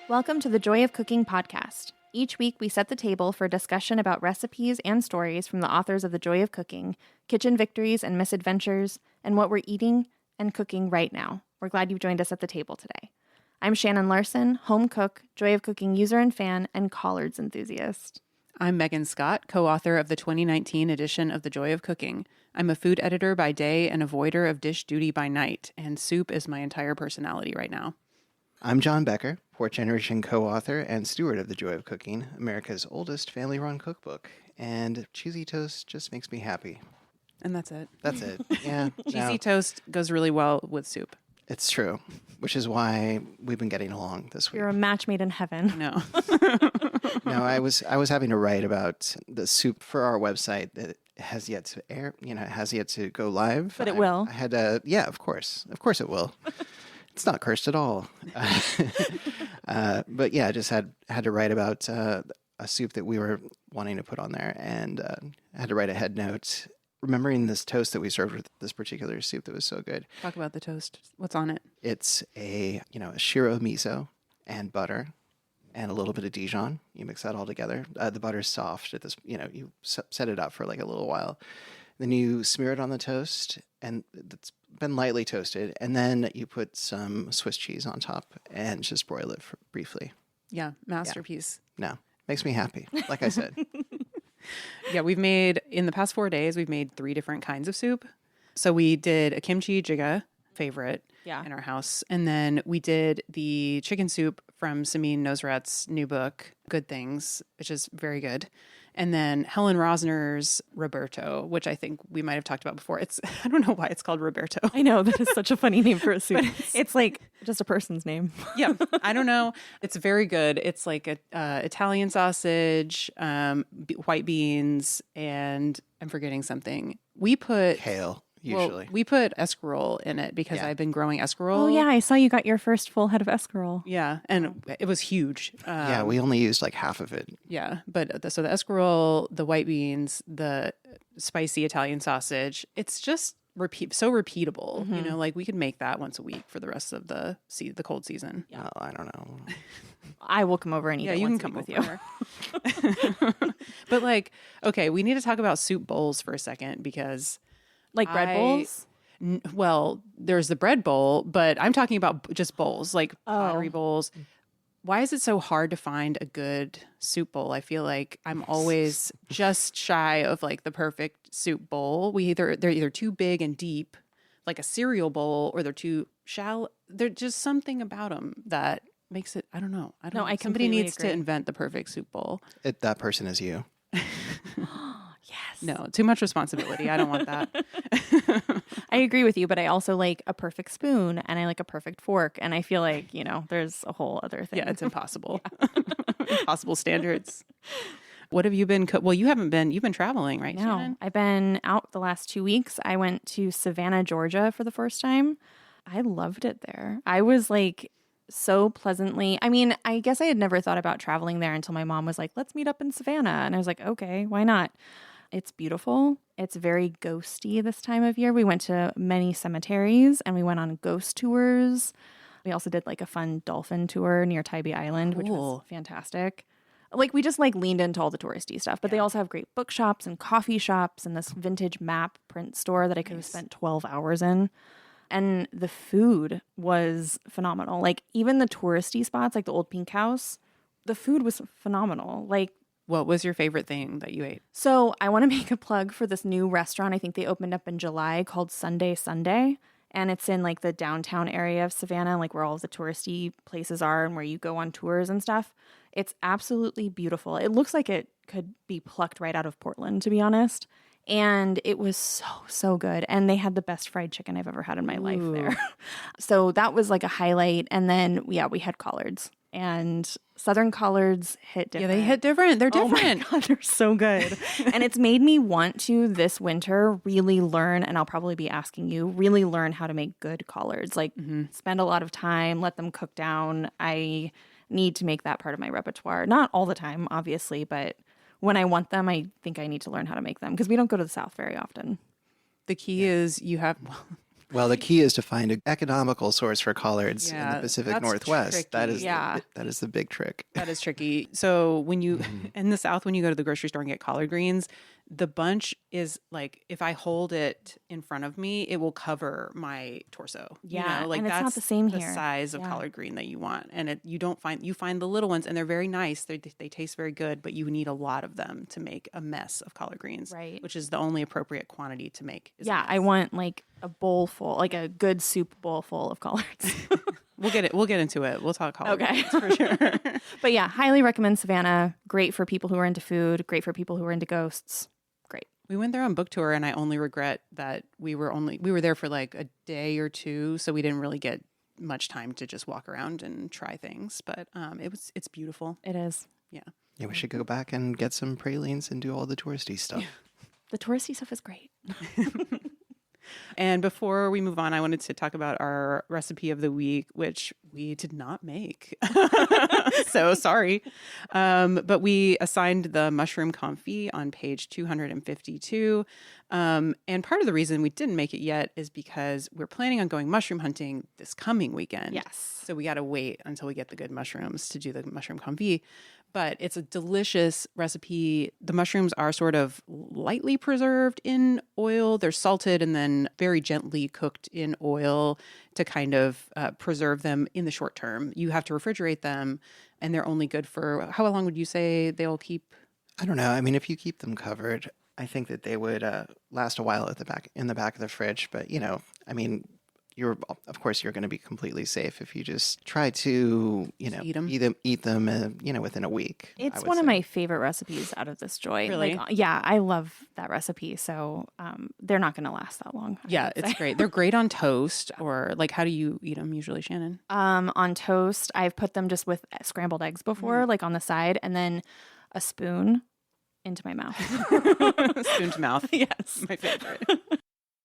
Welcome to the Joy of Cooking podcast. Each week, we set the table for a discussion about recipes and stories from the authors of The Joy of Cooking, kitchen victories and misadventures, and what we're eating and cooking right now. We're glad you've joined us at the table today. I'm Shannon Larson, home cook, Joy of Cooking user and fan, and collards enthusiast. I'm Megan Scott, co-author of the 2019 edition of The Joy of Cooking. I'm a food editor by day and avoider of dish duty by night, and soup is my entire personality right now. I'm John Becker, fourth-generation co-author and steward of The Joy of Cooking, America's oldest family-run cookbook. And cheesy toast just makes me happy. And that's it. That's it. Yeah. Cheesy toast goes really well with soup. It's true, which is why we've been getting along this week. You're a match made in heaven. No. No, I was having to write about the soup for our website that has yet to air, has yet to go live. But it will. I had to, yeah, of course. Of course it will. It's not cursed at all. But yeah, I just had to write about a soup that we were wanting to put on there, and I had to write a head note remembering this toast that we served with this particular soup that was so good. Talk about the toast. What's on it? It's a shiro miso and butter and a little bit of Dijon. You mix that all together. The butter's soft at this, you set it up for like a little while. Then you smear it on the toast, and it's been lightly toasted. And then you put some Swiss cheese on top and just broil it briefly. Yeah, masterpiece. No, makes me happy, like I said. Yeah, in the past 4 days, we've made 3 different kinds of soup. So we did a kimchi jjigae, favorite in our house. And then we did the chicken soup from Samin Nosrat's new book, Good Things, which is very good. And then Helen Rosner's Roberto, which I think we might have talked about before. I don't know why it's called Roberto. I know, that is such a funny name for a soup. It's like just a person's name. Yeah, I don't know. It's very good. It's like a Italian sausage, white beans, and I'm forgetting something. We put Kale. Usually. We put escarole in it because I've been growing escarole. Oh, yeah. I saw you got your first full head of escarole. Yeah. And it was huge. Yeah. We only used like half of it. Yeah. But so the escarole, the white beans, the spicy Italian sausage, it's just so repeatable. Mm-hmm. Like we could make that once a week for the rest of the cold season. Yeah. Oh, I don't know. I will come over and eat it once a week with you. But okay, we need to talk about soup bowls for a second because... Like bread bowls? Well, there's the bread bowl, but I'm talking about just bowls, like pottery bowls. Why is it so hard to find a good soup bowl? I feel like I'm always just shy of like the perfect soup bowl. They're either too big and deep, like a cereal bowl, or they're too shallow. There's just something about them that makes it, I don't know. Somebody needs to invent the perfect soup bowl. That person is you. Yes. No, too much responsibility. I don't want that. I agree with you, but I also like a perfect spoon and I like a perfect fork. And I feel like, there's a whole other thing. Yeah, it's impossible. Impossible standards. What have you been Well, you've been traveling, right? No, Shannon? I've been out the last 2 weeks. I went to Savannah, Georgia for the first time. I loved it there. I was like so pleasantly, I guess I had never thought about traveling there until my mom was like, let's meet up in Savannah. And I was like, okay, why not? It's beautiful. It's very ghosty this time of year. We went to many cemeteries and we went on ghost tours. We also did like a fun dolphin tour near Tybee Island, which was fantastic. Like we just leaned into all the touristy stuff, but they also have great bookshops and coffee shops and this vintage map print store that I could have spent 12 hours in. And the food was phenomenal. Like even the touristy spots, like the Old Pink House, the food was phenomenal. Like, what was your favorite thing that you ate? So I want to make a plug for this new restaurant. I think they opened up in July called Sunday Sunday. And it's in like the downtown area of Savannah, like where all of the touristy places are and where you go on tours and stuff. It's absolutely beautiful. It looks like it could be plucked right out of Portland, to be honest. And it was so, so good. And they had the best fried chicken I've ever had in my life there. So that was like a highlight. And then, we had collards. And Southern collards hit different. Yeah, they hit different. They're different. Oh my God, they're so good. And it's made me want to this winter really learn, and I'll probably be asking you, really learn how to make good collards. Like spend a lot of time, let them cook down. I need to make that part of my repertoire. Not all the time, obviously, but when I want them, I think I need to learn how to make them because we don't go to the South very often. The key is Well, the key is to find an economical source for collards in the Yeah, Pacific that's Northwest. That tricky. is Yeah. that is the big trick. That is tricky. So when you in the South, when you go to the grocery store and get collard greens, the bunch is like if I hold it in front of me, it will cover my torso. Yeah, Like and it's not that's the same the here. size of Yeah. collard green that you want, and you find the little ones, and they're very nice. They taste very good, but you need a lot of them to make a mess of collard greens, Right. which is the only appropriate quantity to make. Is a Yeah, I mess. want like a bowl full, like a good soup bowl full of collards. We'll get into it. We'll talk collard Okay. greens for sure. But yeah, highly recommend Savannah. Great for people who are into food, great for people who are into ghosts. Great. We went there on book tour, and I only regret that we were there for like a day or two, so we didn't really get much time to just walk around and try things. But it's beautiful. It is. Yeah. Yeah, we should go back and get some pralines and do all the touristy stuff. The touristy stuff is great. And before we move on, I wanted to talk about our recipe of the week, which we did not make. So sorry. But we assigned the mushroom confit on page 252. And part of the reason we didn't make it yet is because we're planning on going mushroom hunting this coming weekend. Yes. So we got to wait until we get the good mushrooms to do the mushroom confit. But it's a delicious recipe. The mushrooms are sort of lightly preserved in oil. They're salted and then very gently cooked in oil to kind of preserve them in the short term. You have to refrigerate them, and they're only good for, how long would you say they'll keep? I don't know. I mean, if you keep them covered, I think that they would last a while in the back of the fridge. But I mean, of course you're going to be completely safe if you just try to eat them within a week. It's one of my favorite recipes out of this joy. Really? Like, yeah, I love that recipe. So they're not going to last that long. Yeah, it's great. They're great on toast, or like, how do you eat them usually, Shannon? On toast, I've put them just with scrambled eggs before, like on the side, and then a spoon into my mouth. Spoon to mouth. Yes. My favorite.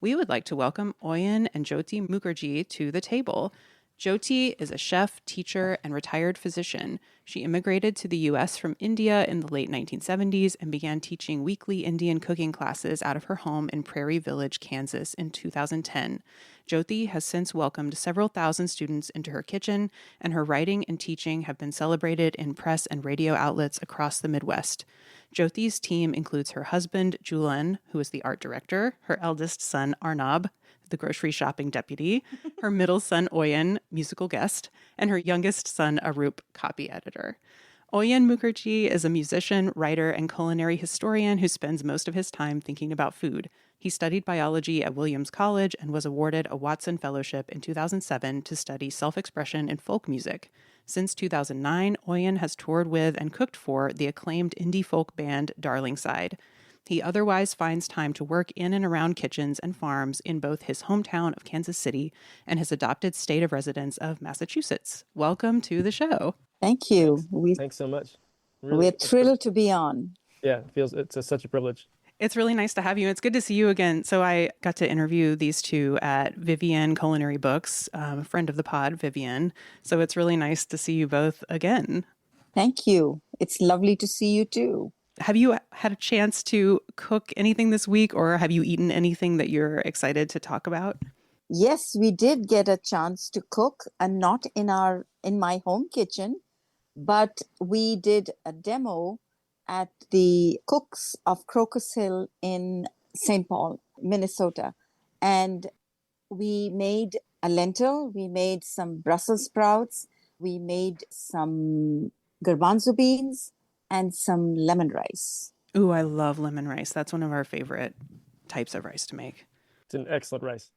We would like to welcome Auyon and Jyoti Mukharji to the table. Jyoti is a chef, teacher, and retired physician. She immigrated to the U.S. from India in the late 1970s and began teaching weekly Indian cooking classes out of her home in Prairie Village, Kansas in 2010. Jyoti has since welcomed several thousand students into her kitchen, and her writing and teaching have been celebrated in press and radio outlets across the Midwest. Jyoti's team includes her husband, Julian, who is the art director, her eldest son, Arnab, the grocery shopping deputy, her middle son, Auyon, musical guest, and her youngest son, Arup, copy editor. Auyon Mukharji is a musician, writer, and culinary historian who spends most of his time thinking about food. He studied biology at Williams College and was awarded a Watson Fellowship in 2007 to study self-expression in folk music. Since 2009, Auyon has toured with and cooked for the acclaimed indie folk band Darlingside. He otherwise finds time to work in and around kitchens and farms in both his hometown of Kansas City and his adopted state of residence of Massachusetts. Welcome to the show. Thank you. Thanks so much. We're thrilled to be on. Yeah, it's such a privilege. It's really nice to have you. It's good to see you again. So I got to interview these two at Vivian Culinary Books, a friend of the pod, Vivian. So it's really nice to see you both again. Thank you. It's lovely to see you too. Have you had a chance to cook anything this week, or have you eaten anything that you're excited to talk about? Yes, we did get a chance to cook, and not in my home kitchen, but we did a demo at the Cooks of Crocus Hill in St. Paul, Minnesota. And we made a lentil, we made some Brussels sprouts, we made some garbanzo beans, and some lemon rice. Ooh, I love lemon rice. That's one of our favorite types of rice to make. It's an excellent rice.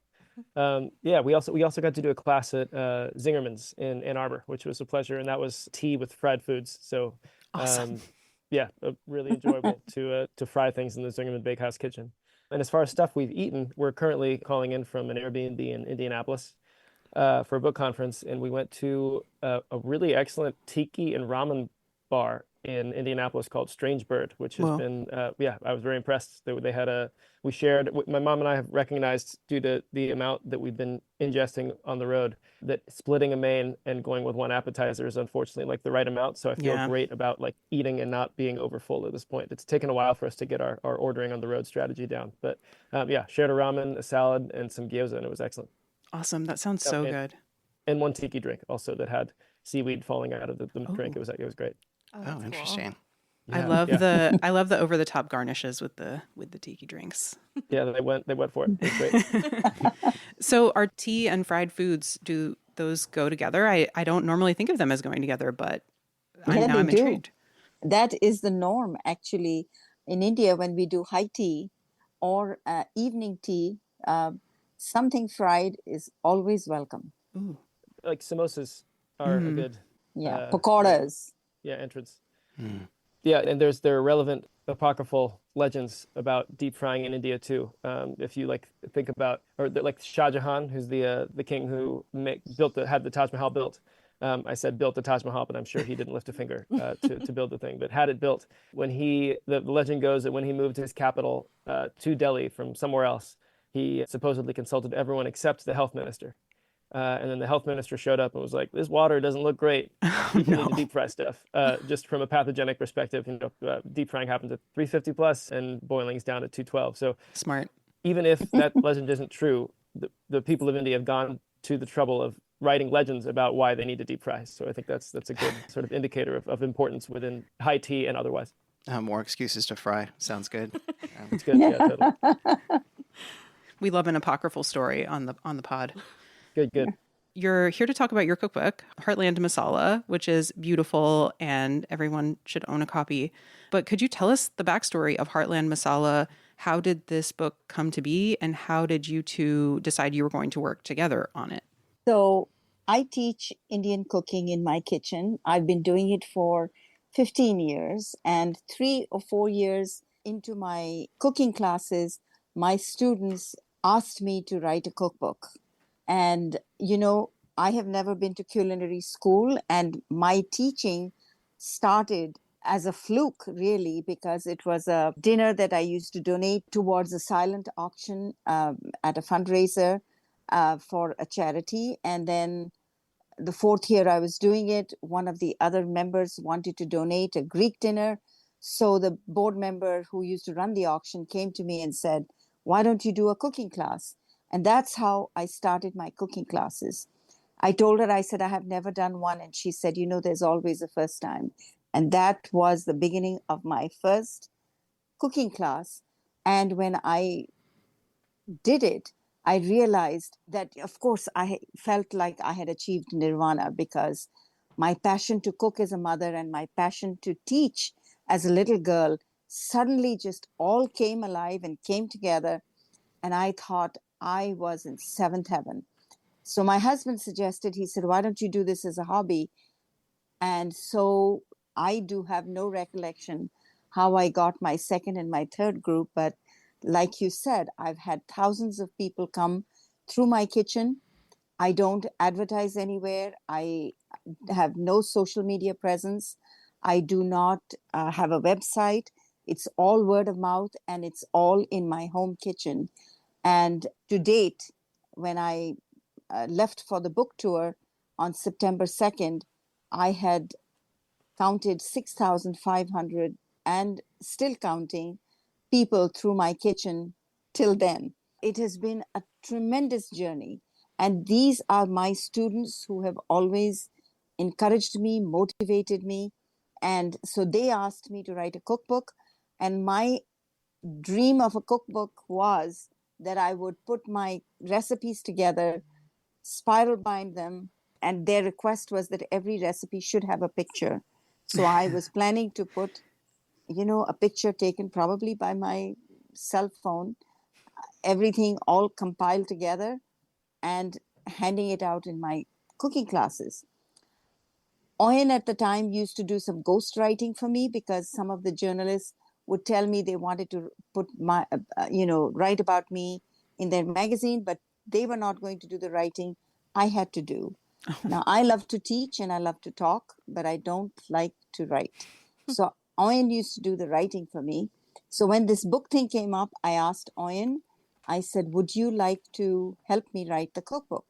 Yeah, we also got to do a class at Zingerman's in Ann Arbor, which was a pleasure, and that was tea with fried foods. So, Awesome. Yeah, really enjoyable to fry things in the Zingerman Bakehouse kitchen. And as far as stuff we've eaten, we're currently calling in from an Airbnb in Indianapolis for a book conference, and we went to a really excellent tiki and ramen bar in Indianapolis called Strange Bird, which has been, I was very impressed. We shared, my mom and I have recognized, due to the amount that we've been ingesting on the road, that splitting a main and going with one appetizer is unfortunately like the right amount. So I feel great about like eating and not being overfull at this point. It's taken a while for us to get our ordering on the road strategy down. But shared a ramen, a salad, and some gyoza, and it was excellent. Awesome. That sounds Oh, so good. And one tiki drink also that had seaweed falling out of the drink. It was great. Oh, that's cool. interesting. I Yeah, love yeah. I love the over the top garnishes with the tiki drinks. Yeah, they went for it. It was great. So are tea and fried foods, do those go together? I don't normally think of them as going together, but Yeah, they I'm do. intrigued. That is the norm, actually. In India, when we do high tea or evening tea, uh, something fried is always welcome. Ooh. Like samosas are a Mm. good, Yeah, uh, yeah, pakoras. yeah, entrance. Mm. Yeah, and there are relevant apocryphal legends about deep frying in India too. If you like think about, like Shah Jahan, who's the king who had the Taj Mahal built. I said built the Taj Mahal, but I'm sure he didn't lift a finger to build the thing. But had it built when the legend goes that when he moved his capital to Delhi from somewhere else, he supposedly consulted everyone except the health minister. And then the health minister showed up and was like, "This water doesn't look great. People need to deep fry stuff." Just from a pathogenic perspective, deep frying happens at 350 plus, and boiling's down at 212. So Smart. even if that legend isn't true, the people of India have gone to the trouble of writing legends about why they need to deep fry. So I think that's a good sort of indicator of importance within high tea and otherwise. More excuses to fry. Sounds good. It's good. Yeah, totally. We love an apocryphal story on the pod. Good. You're here to talk about your cookbook, Heartland Masala, which is beautiful and everyone should own a copy. But could you tell us the backstory of Heartland Masala? How did this book come to be, and how did you two decide you were going to work together on it? So I teach Indian cooking in my kitchen. I've been doing it for 15 years, and 3 or 4 years into my cooking classes, my students asked me to write a cookbook. And, I have never been to culinary school, and my teaching started as a fluke, really, because it was a dinner that I used to donate towards a silent auction at a fundraiser for a charity. And then the fourth year I was doing it, one of the other members wanted to donate a Greek dinner. So the board member who used to run the auction came to me and said, "Why don't you do a cooking class?" And that's how I started my cooking classes. I told her, I said, "I have never done one." And she said, "There's always a first time." And that was the beginning of my first cooking class. And when I did it, I realized that, of course, I felt like I had achieved nirvana, because my passion to cook as a mother and my passion to teach as a little girl suddenly just all came alive and came together. And I thought I was in seventh heaven. So my husband suggested, he said, "Why don't you do this as a hobby?" And so I do have no recollection how I got my second and my third group. But like you said, I've had thousands of people come through my kitchen. I don't advertise anywhere. I have no social media presence. I do not have a website. It's all word of mouth, and it's all in my home kitchen. And to date, when I left for the book tour on September 2nd, I had counted 6,500 and still counting people through my kitchen till then. It has been a tremendous journey. And these are my students who have always encouraged me, motivated me. And so they asked me to write a cookbook. And my dream of a cookbook was that I would put my recipes together, spiral bind them, and their request was that every recipe should have a picture. So I was planning to put, a picture taken probably by my cell phone, everything all compiled together, and handing it out in my cooking classes. Auyon at the time used to do some ghostwriting for me, because some of the journalists would tell me they wanted to put write about me in their magazine, but they were not going to do the writing. I had to do. Now, I love to teach and I love to talk, but I don't like to write. So Auyon used to do the writing for me. So when this book thing came up, I asked Auyon, I said, "Would you like to help me write the cookbook?"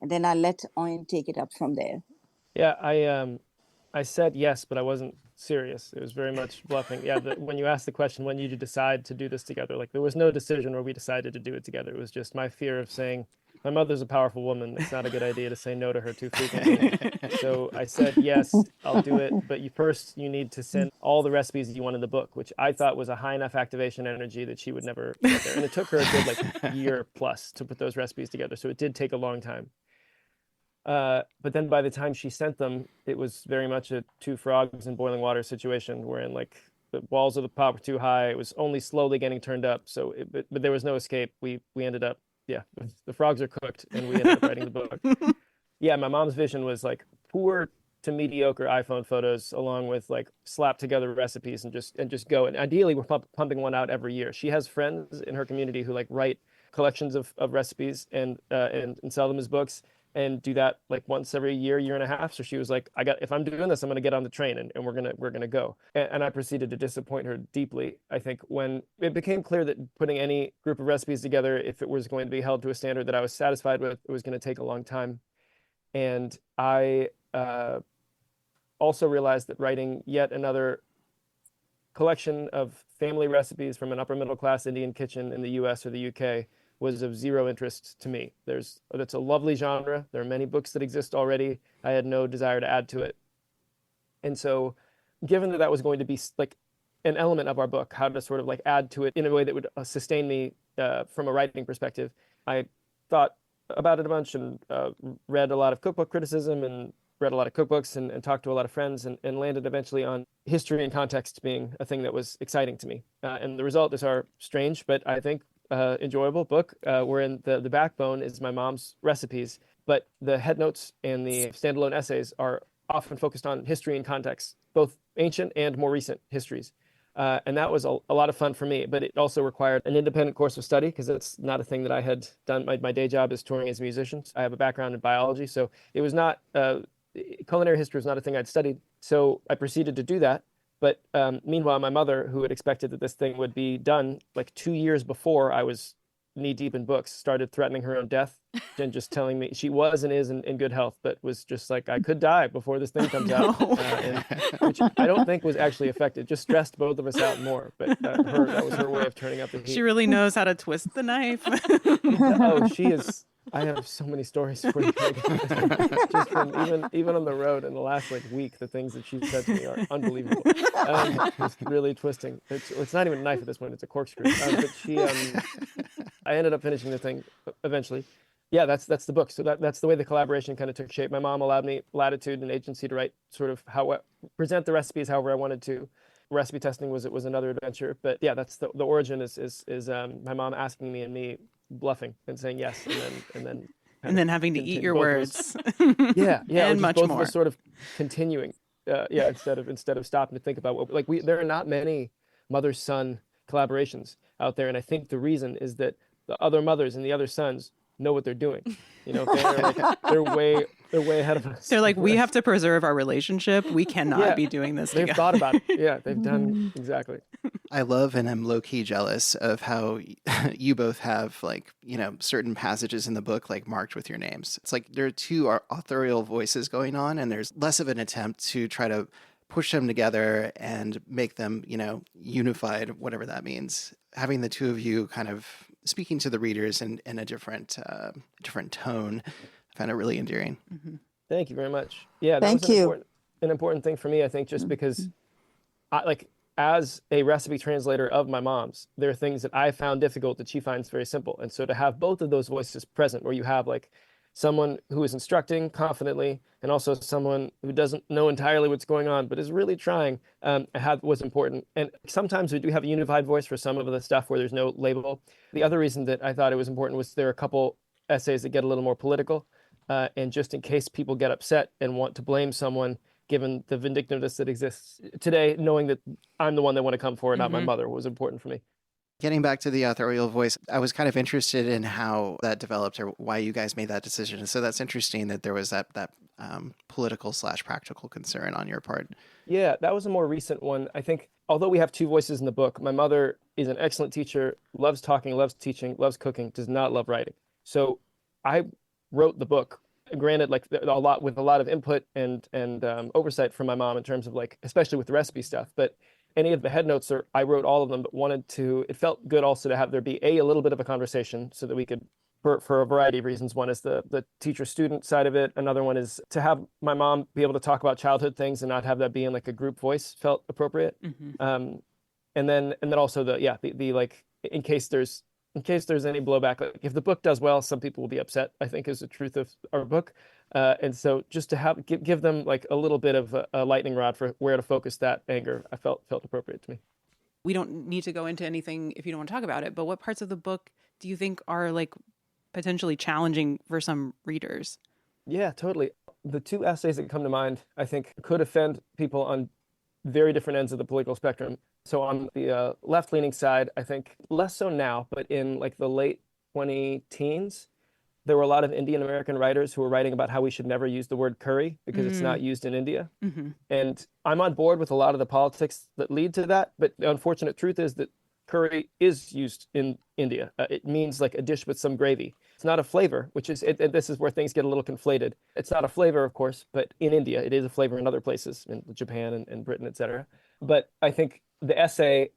And then I let Auyon take it up from there. Yeah, I said yes, but I wasn't serious. It was very much bluffing. Yeah, when you asked the question, when you decide to do this together, like there was no decision where we decided to do it together. It was just my fear of saying, My mother's a powerful woman. It's not a good idea to say no to her too frequently. So I said, yes, I'll do it. But you need to send all the recipes that you want in the book, which I thought was a high enough activation energy that she would never get there. And it took her a good like year plus to put those recipes together. So it did take a long time. But then by the time she sent them, it was very much a two frogs in boiling water situation, wherein like the walls of the pot were too high. It was only slowly getting turned up. But there was no escape. We ended up, yeah, the frogs are cooked, and we ended up writing the book. Yeah, my mom's vision was like poor to mediocre iPhone photos, along with like slap together recipes and just go. And ideally, we're pumping one out every year. She has friends in her community who like write collections of recipes and sell them as books, and do that like once every year and a half. So she was like, if I'm doing this, I'm going to get on the train and we're going to go. And I proceeded to disappoint her deeply. I think when it became clear that putting any group of recipes together, if it was going to be held to a standard that I was satisfied with, it was going to take a long time. And I also realized that writing yet another collection of family recipes from an upper middle class Indian kitchen in the US or the UK was of zero interest to me. That's a lovely genre. There are many books that exist already. I had no desire to add to it. And so given that was going to be like an element of our book, how to sort of like add to it in a way that would sustain me from a writing perspective, I thought about it a bunch and read a lot of cookbook criticism and read a lot of cookbooks and talked to a lot of friends and landed eventually on history and context being a thing that was exciting to me. And the result is our strange, but I think enjoyable book, wherein the backbone is my mom's recipes, but the headnotes and the standalone essays are often focused on history and context, both ancient and more recent histories. And that was a lot of fun for me, but it also required an independent course of study because it's not a thing that I had done. My day job is touring as a musician. I have a background in biology, so it was not, culinary history was not a thing I'd studied. So I proceeded to do that. But meanwhile, my mother, who had expected that this thing would be done like 2 years before I was knee deep in books, started threatening her own death and just telling me she was and is in good health, but was just like, I could die before this thing comes out, which I don't think was actually effective. Just stressed both of us out more. But that was her way of turning up the heat. She really knows how to twist the knife. Oh, she is. I have so many stories for you. Just from even on the road in the last like week, the things that she said to me are unbelievable. It's really twisting. It's not even a knife at this point; it's a corkscrew. But I ended up finishing the thing eventually. Yeah, that's the book. So that's the way the collaboration kind of took shape. My mom allowed me latitude and agency to write sort of present the recipes however I wanted to. Recipe testing was another adventure, but yeah, that's the origin is my mom asking me and me bluffing and saying yes, and then having to eat your words. yeah, and much both more. Of us sort of continuing, instead of stopping to think about there are not many mother-son collaborations out there, and I think the reason is that the other mothers and the other sons know what they're doing. You know, they're way ahead of us. They're like, we have to preserve our relationship. We cannot be doing this They've together. thought about it. Yeah, they've done exactly. I love and I'm low-key jealous of how you both have certain passages in the book like marked with your names. It's like there are two authorial voices going on, and there's less of an attempt to try to push them together and make them, unified, whatever that means. Having the two of you kind of speaking to the readers in a different tone, I found it really endearing. Mm-hmm. Thank you very much. Yeah, Thank was you. An important thing for me, I think, just because as a recipe translator of my mom's, there are things that I found difficult that she finds very simple. And so to have both of those voices present, where you have like someone who is instructing confidently and also someone who doesn't know entirely what's going on, but is really trying, was important. And sometimes we do have a unified voice for some of the stuff where there's no label. The other reason that I thought it was important was there are a couple essays that get a little more political. And just in case people get upset and want to blame someone, given the vindictiveness that exists today, knowing that I'm the one they want to come for, not my mother, was important for me. Getting back to the authorial voice, I was kind of interested in how that developed or why you guys made that decision. And so that's interesting that there was that political/practical concern on your part. Yeah, that was a more recent one. I think, although we have two voices in the book, my mother is an excellent teacher, loves talking, loves teaching, loves cooking, does not love writing. So I wrote the book, granted, like with a lot of input and oversight from my mom in terms of especially with the recipe stuff. But any of the head notes, I wrote all of them, but it felt good also to have there be a little bit of a conversation so that we could for a variety of reasons. One is the teacher-student side of it. Another one is to have my mom be able to talk about childhood things and not have that be in like a group voice felt appropriate. And then also the like in case there's any blowback, like if the book does well, some people will be upset, I think is the truth of our book. And so just to give them like a little bit of a lightning rod for where to focus that anger, I felt appropriate to me. We don't need to go into anything if you don't want to talk about it, but what parts of the book do you think are like potentially challenging for some readers? Yeah, totally. The two essays that come to mind, I think, could offend people on very different ends of the political spectrum. So on the left-leaning side, I think less so now, but in like the late 2010s, there were a lot of Indian American writers who were writing about how we should never use the word curry because it's not used in India. And I'm on board with a lot of the politics that lead to that. But the unfortunate truth is that curry is used in India. It means like a dish with some gravy. It's not a flavor, which is, and this is where things get a little conflated. It's not a flavor, of course, but in India, it is a flavor in other places, in Japan and Britain, et cetera. But I think the essay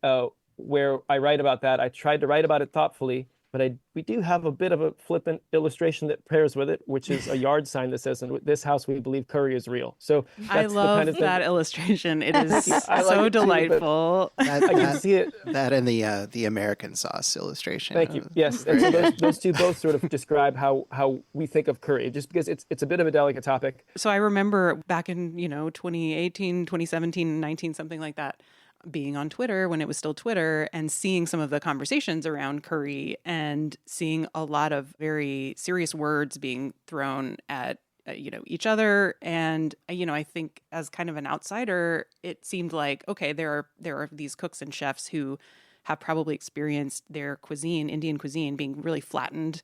where I write about that, I tried to write about it thoughtfully, but we do have a bit of a flippant illustration that pairs with it, which is a yard sign that says, "In this house, we believe curry is real." So I love that illustration. It is so delightful. I can see it. That and the American sauce illustration. Thank you. Yes, and so those two both sort of describe how we think of curry, just because it's a bit of a delicate topic. So I remember back in 2018, 2017, 19, something like that, being on Twitter when it was still Twitter and seeing some of the conversations around curry and seeing a lot of very serious words being thrown at each other. And I think as kind of an outsider, it seemed like, okay, there are these cooks and chefs who have probably experienced their cuisine, Indian cuisine, being really flattened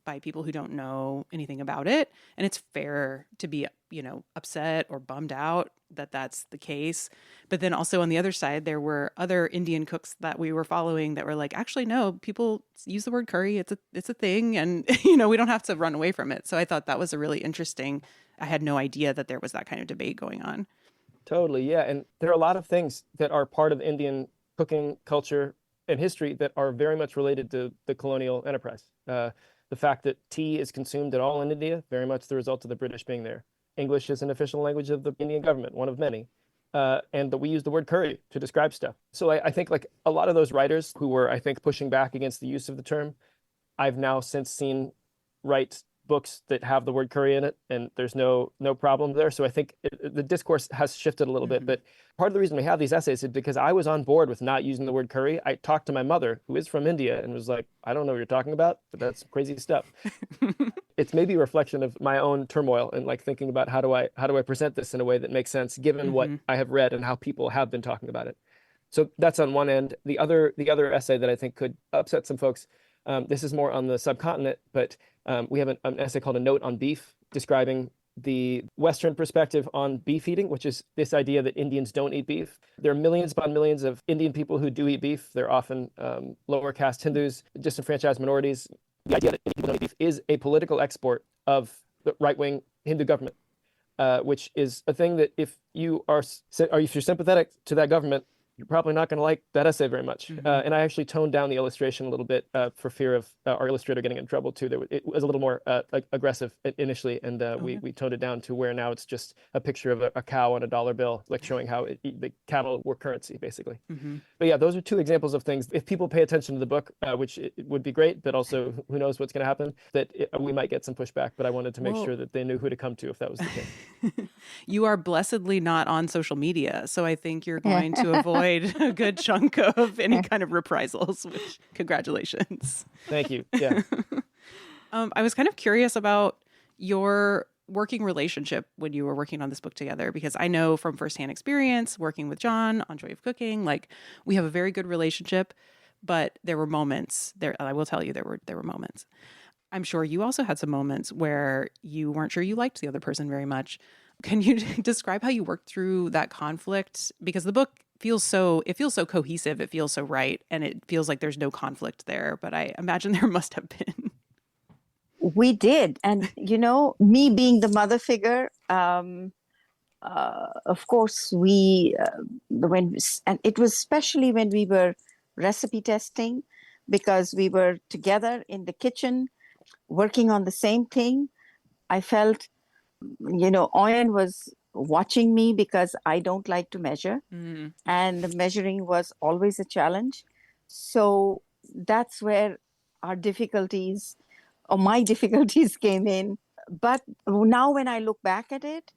by people who don't know anything about it. And it's fair to be upset or bummed out that that's the case. But then also on the other side, there were other Indian cooks that we were following that were like, actually, no, people use the word curry. It's a thing. And, we don't have to run away from it. So I thought that was a really interesting, I had no idea that there was that kind of debate going on. Totally. Yeah. And there are a lot of things that are part of Indian cooking culture and history that are very much related to the colonial enterprise. The fact that tea is consumed at all in India, very much the result of the British being there. English is an official language of the Indian government, one of many. And that we use the word curry to describe stuff. So I think like a lot of those writers who were, I think, pushing back against the use of the term, I've now since seen write books that have the word curry in it, and there's no problem there. So I think the discourse has shifted a little bit. But part of the reason we have these essays is because I was on board with not using the word curry. I talked to my mother, who is from India, and was like, I don't know what you're talking about, but that's crazy stuff. It's maybe a reflection of my own turmoil and like thinking about how do I present this in a way that makes sense given what I have read and how people have been talking about it. So that's on one end. The other essay that I think could upset some folks, this is more on the subcontinent, but we have an essay called A Note on Beef, describing the Western perspective on beef eating, which is this idea that Indians don't eat beef. There are millions upon millions of Indian people who do eat beef. They're often lower caste Hindus, disenfranchised minorities. The idea that Indian people don't eat beef is a political export of the right-wing Hindu government, which is a thing that if you're sympathetic to that government, you're probably not going to like that essay very much. And I actually toned down the illustration a little bit for fear of our illustrator getting in trouble too. It was a little more aggressive initially, and we toned it down to where now it's just a picture of a cow on a dollar bill, like showing how the cattle were currency, basically. But yeah, those are two examples of things. If people pay attention to the book, which it would be great, but also who knows what's going to happen, that we might get some pushback. But I wanted to make sure that they knew who to come to if that was the case. You are blessedly not on social media, so I think you're going to avoid a good chunk of any kind of reprisals, which congratulations. Thank you. Yeah. I was kind of curious about your working relationship when you were working on this book together, because I know from firsthand experience working with John on Joy of Cooking, like we have a very good relationship, but there were moments there. I will tell you, there were moments. I'm sure you also had some moments where you weren't sure you liked the other person very much. Can you describe how you worked through that conflict? Because the book feels so cohesive, it feels so right, and it feels like there's no conflict there, but I imagine there must have been. We did. And, me being the mother figure, of course, and it was especially when we were recipe testing, because we were together in the kitchen working on the same thing. I felt, Auyon was watching me because I don't like to measure, and the measuring was always a challenge. So that's where our difficulties, or my difficulties, came in. But now when I look back at it,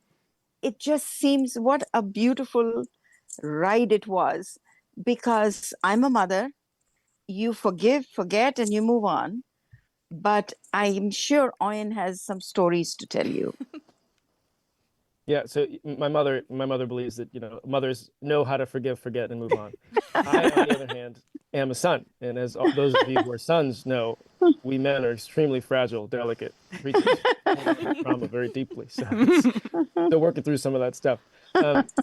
it just seems what a beautiful ride it was, because I'm a mother. You forgive, forget, and you move on. But I'm sure Auyon has some stories to tell you. Yeah, so my mother believes that, mothers know how to forgive, forget, and move on. I, on the other hand, am a son, and as those of you who are sons know, we men are extremely fragile, delicate creatures. Trauma very deeply, so still working through some of that stuff.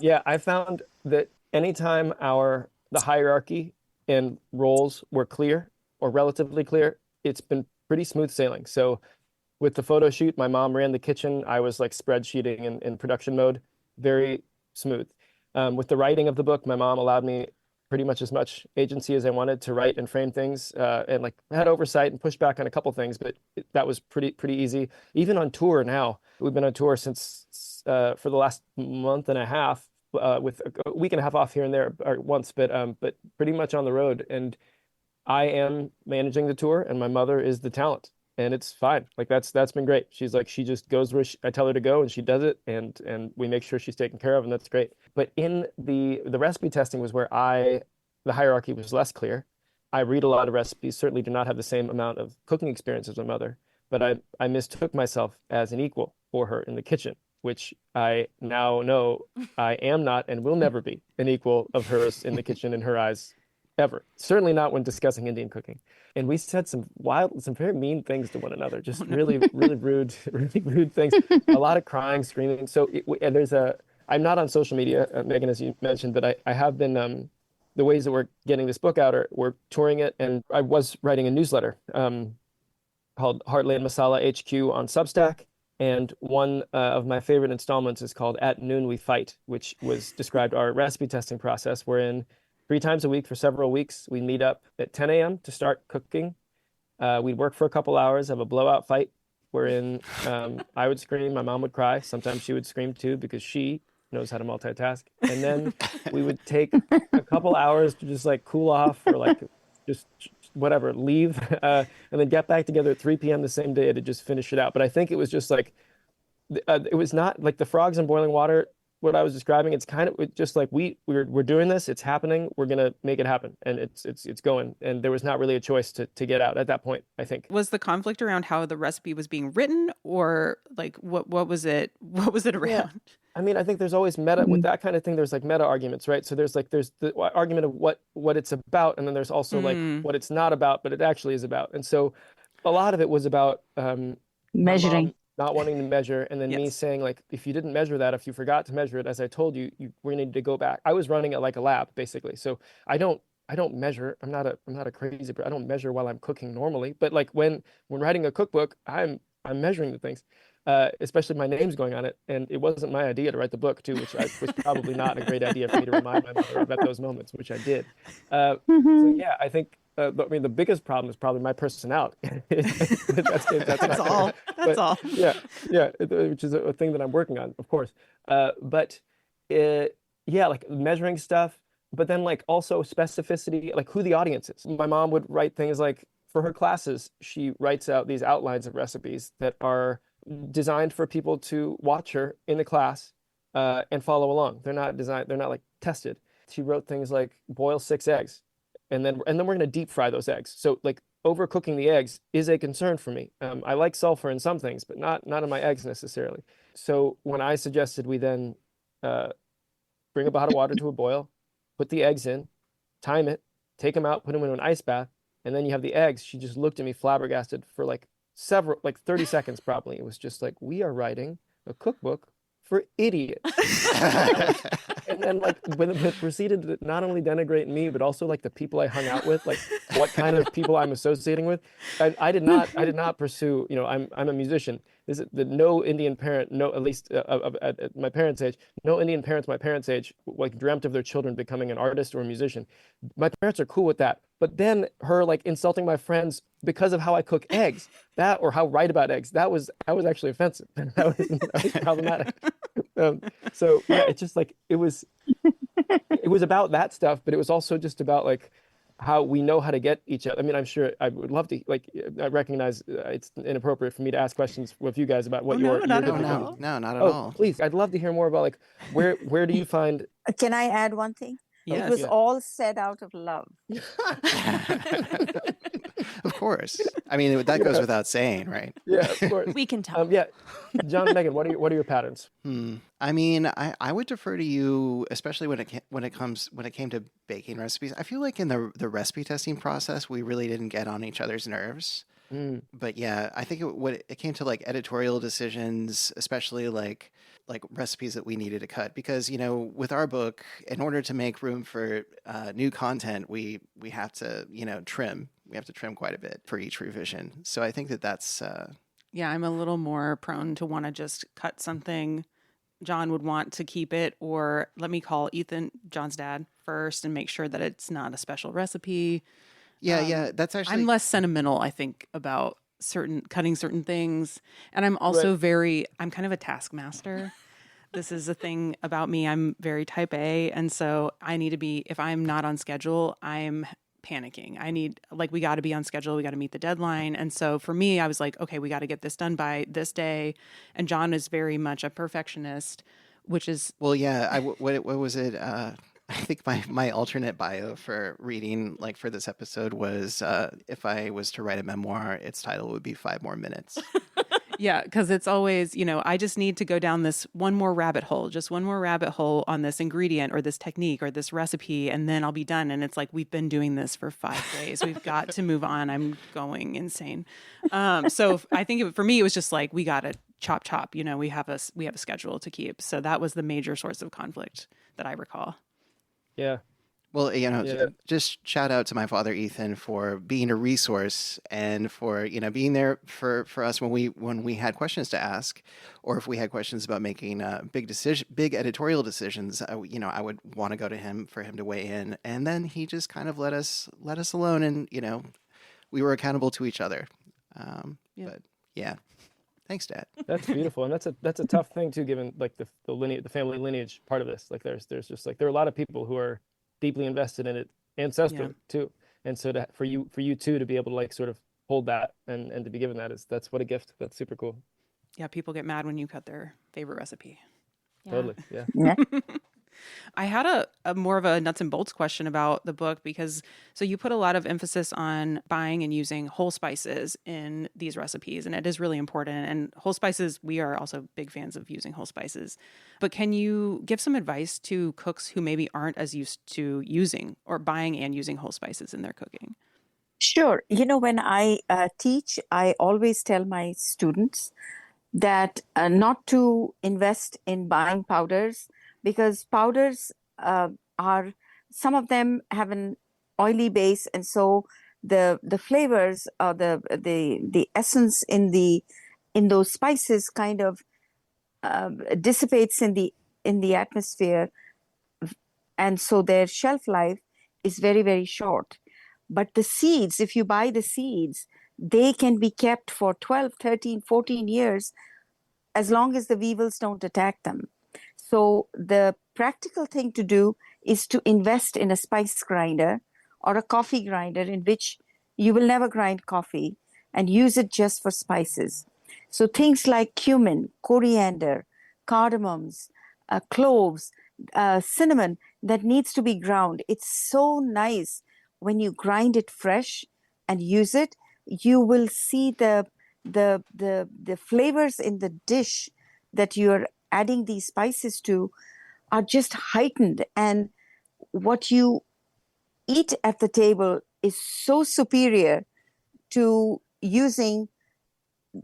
Yeah, I found that anytime the hierarchy and roles were clear or relatively clear, it's been pretty smooth sailing. So with the photo shoot, my mom ran the kitchen. I was like spreadsheeting in production mode, very smooth. With the writing of the book, my mom allowed me pretty much as much agency as I wanted to write and frame things, and like had oversight and pushed back on a couple things, but that was pretty easy. Even on tour now, we've been on tour since for the last month and a half, with a week and a half off here and there or once, but pretty much on the road. And I am managing the tour, and my mother is the talent. And it's fine. Like that's been great. She's like, she just goes where I tell her to go, and she does it, and we make sure she's taken care of, and that's great. But in the recipe testing was where the hierarchy was less clear. I read a lot of recipes, certainly do not have the same amount of cooking experience as my mother, but I mistook myself as an equal for her in the kitchen, which I now know I am not and will never be an equal of hers in the kitchen in her eyes, ever. Certainly not when discussing Indian cooking. And we said some very mean things to one another, just really rude, really rude things. A lot of crying, screaming. So I'm not on social media, Megan, as you mentioned, but I have been, the ways that we're getting this book out we're touring it. And I was writing a newsletter called Heartland Masala HQ on Substack. And one of my favorite installments is called At Noon We Fight, which described our recipe testing process, wherein 3 times a week for several weeks, we meet up at 10 a.m. to start cooking. We'd work for a couple hours, have a blowout fight, wherein I would scream, my mom would cry. Sometimes she would scream too, because she knows how to multitask. And then we would take a couple hours to just like cool off, or like just whatever, leave, and then get back together at 3 p.m. the same day to just finish it out. But I think it was just like, it was not like the frogs in boiling water. What I was describing, it's kind of just like we're doing this, it's happening, we're gonna make it happen, and it's going. And there was not really a choice to get out at that point, I think. Was the conflict around how the recipe was being written, or like what was it around? Yeah. I mean, I think there's always meta with that kind of thing. There's like meta arguments, right? So there's the argument of what it's about, and then there's also like what it's not about, but it actually is about. And so a lot of it was about Measuring. not wanting to measure, and then me saying like, if you didn't measure that, if you forgot to measure it, as I told you, we need to go back. I was running it like a lab, basically. So I don't measure. I'm not a crazy person. I don't measure while I'm cooking normally. But like when writing a cookbook, I'm measuring the things, especially my name's going on it. And it wasn't my idea to write the book too, which was probably not a great idea for me to remind my mother about those moments, which I did. So yeah, I think. But I mean, the biggest problem is probably my personality. That's all. That's all. Yeah, which is a thing that I'm working on, of course. But like measuring stuff, but then like also specificity, like who the audience is. My mom would write things like, for her classes, she writes out these outlines of recipes that are designed for people to watch her in the class and follow along. They're not like tested. She wrote things like boil 6 eggs. And then we're going to deep fry those eggs. So like overcooking the eggs is a concern for me. I like sulfur in some things, but not in my eggs necessarily. So when I suggested we then bring a pot of water to a boil, put the eggs in, time it, take them out, put them in an ice bath, and then you have the eggs, she just looked at me flabbergasted for like 30 seconds probably. It was just like, we are writing a cookbook for idiots. And then like when it proceeded to not only denigrate me, but also like the people I hung out with, like what kind of people I'm associating with. I did not pursue, I'm a musician. No Indian parent, at least at my parents' age, no Indian parents my parents' age like dreamt of their children becoming an artist or a musician. My parents are cool with that. But then her like insulting my friends because of how I cook eggs, that or how I write about eggs, that was actually offensive. That was problematic. So yeah, it's just like it was about that stuff, but it was also just about like how we know how to get each other. I mean, I'm sure I would love to, like, I recognize it's inappropriate for me to ask questions with you guys about what no, your not at different all. cooking. No, not at Oh, all. please, I'd love to hear more about like where do you find? Can I add one thing? Yes. It was Yeah. all said out of love. Of course. I mean, that goes without saying, right? Yeah, of course. We can tell. Yeah, John and Megan, what are your patterns? I mean, I would defer to you, especially when it came to baking recipes. I feel like in the recipe testing process, we really didn't get on each other's nerves. But yeah, I think when it came to like editorial decisions, especially like recipes that we needed to cut, because with our book, in order to make room for new content, we have to trim. We have to trim quite a bit for each revision. So I think that's. Yeah, I'm a little more prone to want to just cut something. John would want to keep it, or let me call Ethan, John's dad, first and make sure that it's not a special recipe. Yeah, that's actually. I'm less sentimental, I think, about cutting certain things. And I'm also I'm kind of a taskmaster. This is a thing about me. I'm very type A. And so I need to be, if I'm not on schedule, I'm panicking. We got to be on schedule. We got to meet the deadline. And so for me, I was like, okay, we got to get this done by this day. And John is very much a perfectionist, which is. Well, yeah. What was it? I think my alternate bio for reading, like for this episode, was if I was to write a memoir, its title would be 5 More Minutes. Yeah, because it's always, I just need to go down this one more rabbit hole on this ingredient or this technique or this recipe, and then I'll be done. And it's like, we've been doing this for 5 days. We've got to move on. I'm going insane. So I think for me, it was just like, we got to chop. We have a schedule to keep. So that was the major source of conflict that I recall. Yeah. Well, just shout out to my father, Ethan, for being a resource and for, being there for us when we had questions to ask, or if we had questions about making big editorial decisions, I would want to go to him for him to weigh in. And then he just kind of let us alone, and, we were accountable to each other. But yeah. Thanks, Dad. That's beautiful, and that's a tough thing too, given like the family lineage part of this. Like there's just like there are a lot of people who are deeply invested in it ancestrally too, and so for you too to be able to like sort of hold that and to be given that's what a gift. That's super cool. Yeah, people get mad when you cut their favorite recipe. Yeah. Totally, yeah. I had a more of a nuts and bolts question about the book, because so you put a lot of emphasis on buying and using whole spices in these recipes, and it is really important. And whole spices, we are also big fans of using whole spices. But can you give some advice to cooks who maybe aren't as used to using or buying and using whole spices in their cooking? Sure. When I teach, I always tell my students that not to invest in buying powders, because powders are, some of them have an oily base, and so the flavors or the essence in those spices kind of dissipates in the atmosphere, and so their shelf life is very, very short. But the seeds, if you buy the seeds, they can be kept for 12, 13, 14 years, as long as the weevils don't attack them. So the practical thing to do is to invest in a spice grinder or a coffee grinder in which you will never grind coffee, and use it just for spices. So things like cumin, coriander, cardamoms, cloves, cinnamon that needs to be ground. It's so nice when you grind it fresh and use it. You will see the flavors in the dish that you're adding these spices to are just heightened, and what you eat at the table is so superior to using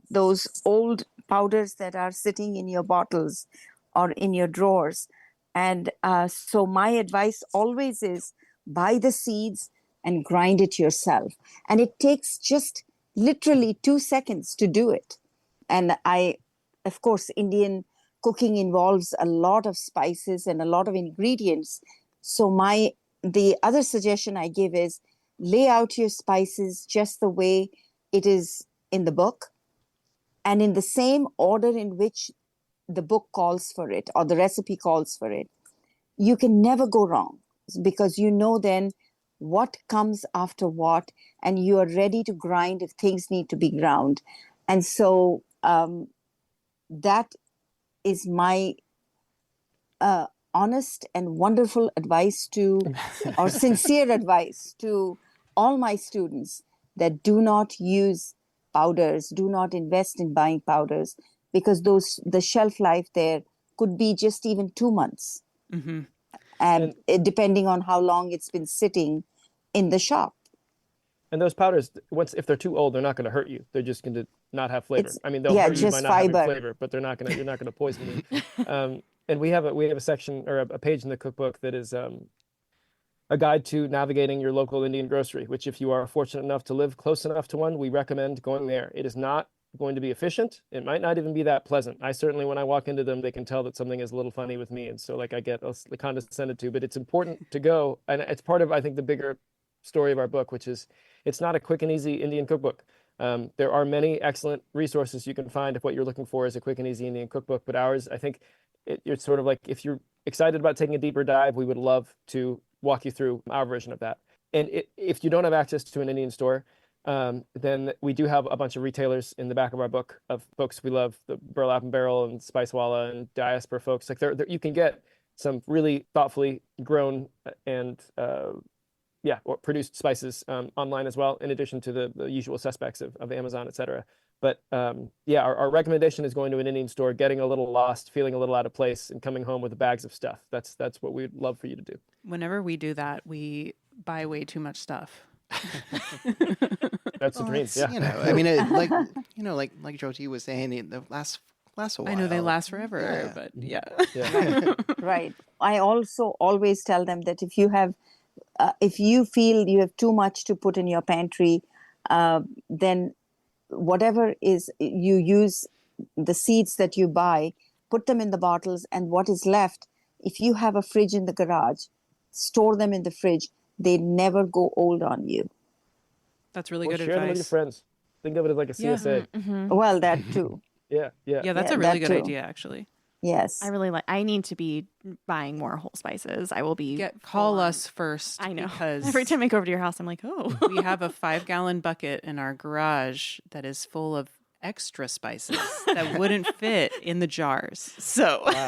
those old powders that are sitting in your bottles or in your drawers. And so my advice always is buy the seeds and grind it yourself, and it takes just literally 2 seconds to do it. And of course, Indian cooking involves a lot of spices and a lot of ingredients. So the other suggestion I give is lay out your spices just the way it is in the book and in the same order in which the book calls for it or the recipe calls for it, you can never go wrong because you know then what comes after what, and you are ready to grind if things need to be ground. And so that is my honest and wonderful advice to, or sincere advice to all my students, that do not use powders, do not invest in buying powders, because the shelf life there could be just even 2 months. Mm-hmm. And depending on how long it's been sitting in the shop. And those powders, if they're too old, they're not going to hurt you. They're just going to not have flavor. I mean, they'll hurt you by just not fiber. having flavor, but you're not going to poison you. And we have a section or a page in the cookbook that is a guide to navigating your local Indian grocery, which if you are fortunate enough to live close enough to one, we recommend going there. It is not going to be efficient. It might not even be that pleasant. I certainly, when I walk into them, they can tell that something is a little funny with me. And so like I get condescended to, but it's important to go. And it's part of, I think, the bigger story of our book, which is it's not a quick and easy Indian cookbook. There are many excellent resources you can find if what you're looking for is a quick and easy Indian cookbook. But ours, I think it's sort of like, if you're excited about taking a deeper dive, we would love to walk you through our version of that. And if you don't have access to an Indian store, then we do have a bunch of retailers in the back of our book of folks we love, the Burlap and Barrel and Spicewalla and Diaspora folks. Like you can get some really thoughtfully grown and or produced spices online as well, in addition to the usual suspects of Amazon, et cetera. But our recommendation is going to an Indian store, getting a little lost, feeling a little out of place, and coming home with bags of stuff. That's what we'd love for you to do. Whenever we do that, we buy way too much stuff. That's the dream. Yeah. I mean, like Jyoti was saying, the last a while. I know they last forever, but yeah. Right. I also always tell them that if you feel you have too much to put in your pantry, then whatever is, you use the seeds that you buy, put them in the bottles, and what is left, if you have a fridge in the garage, store them in the fridge. They never go old on you. That's really good Share advice. them with your friends. Think of it as like a CSA. Mm-hmm. Well, that too. Yeah. That's a really good idea, actually. Yes. I need to be buying more whole spices. I will be. Call us first. I know. Because every time I go over to your house, I'm like, oh. We have a 5-gallon bucket in our garage that is full of extra spices that wouldn't fit in the jars. So, I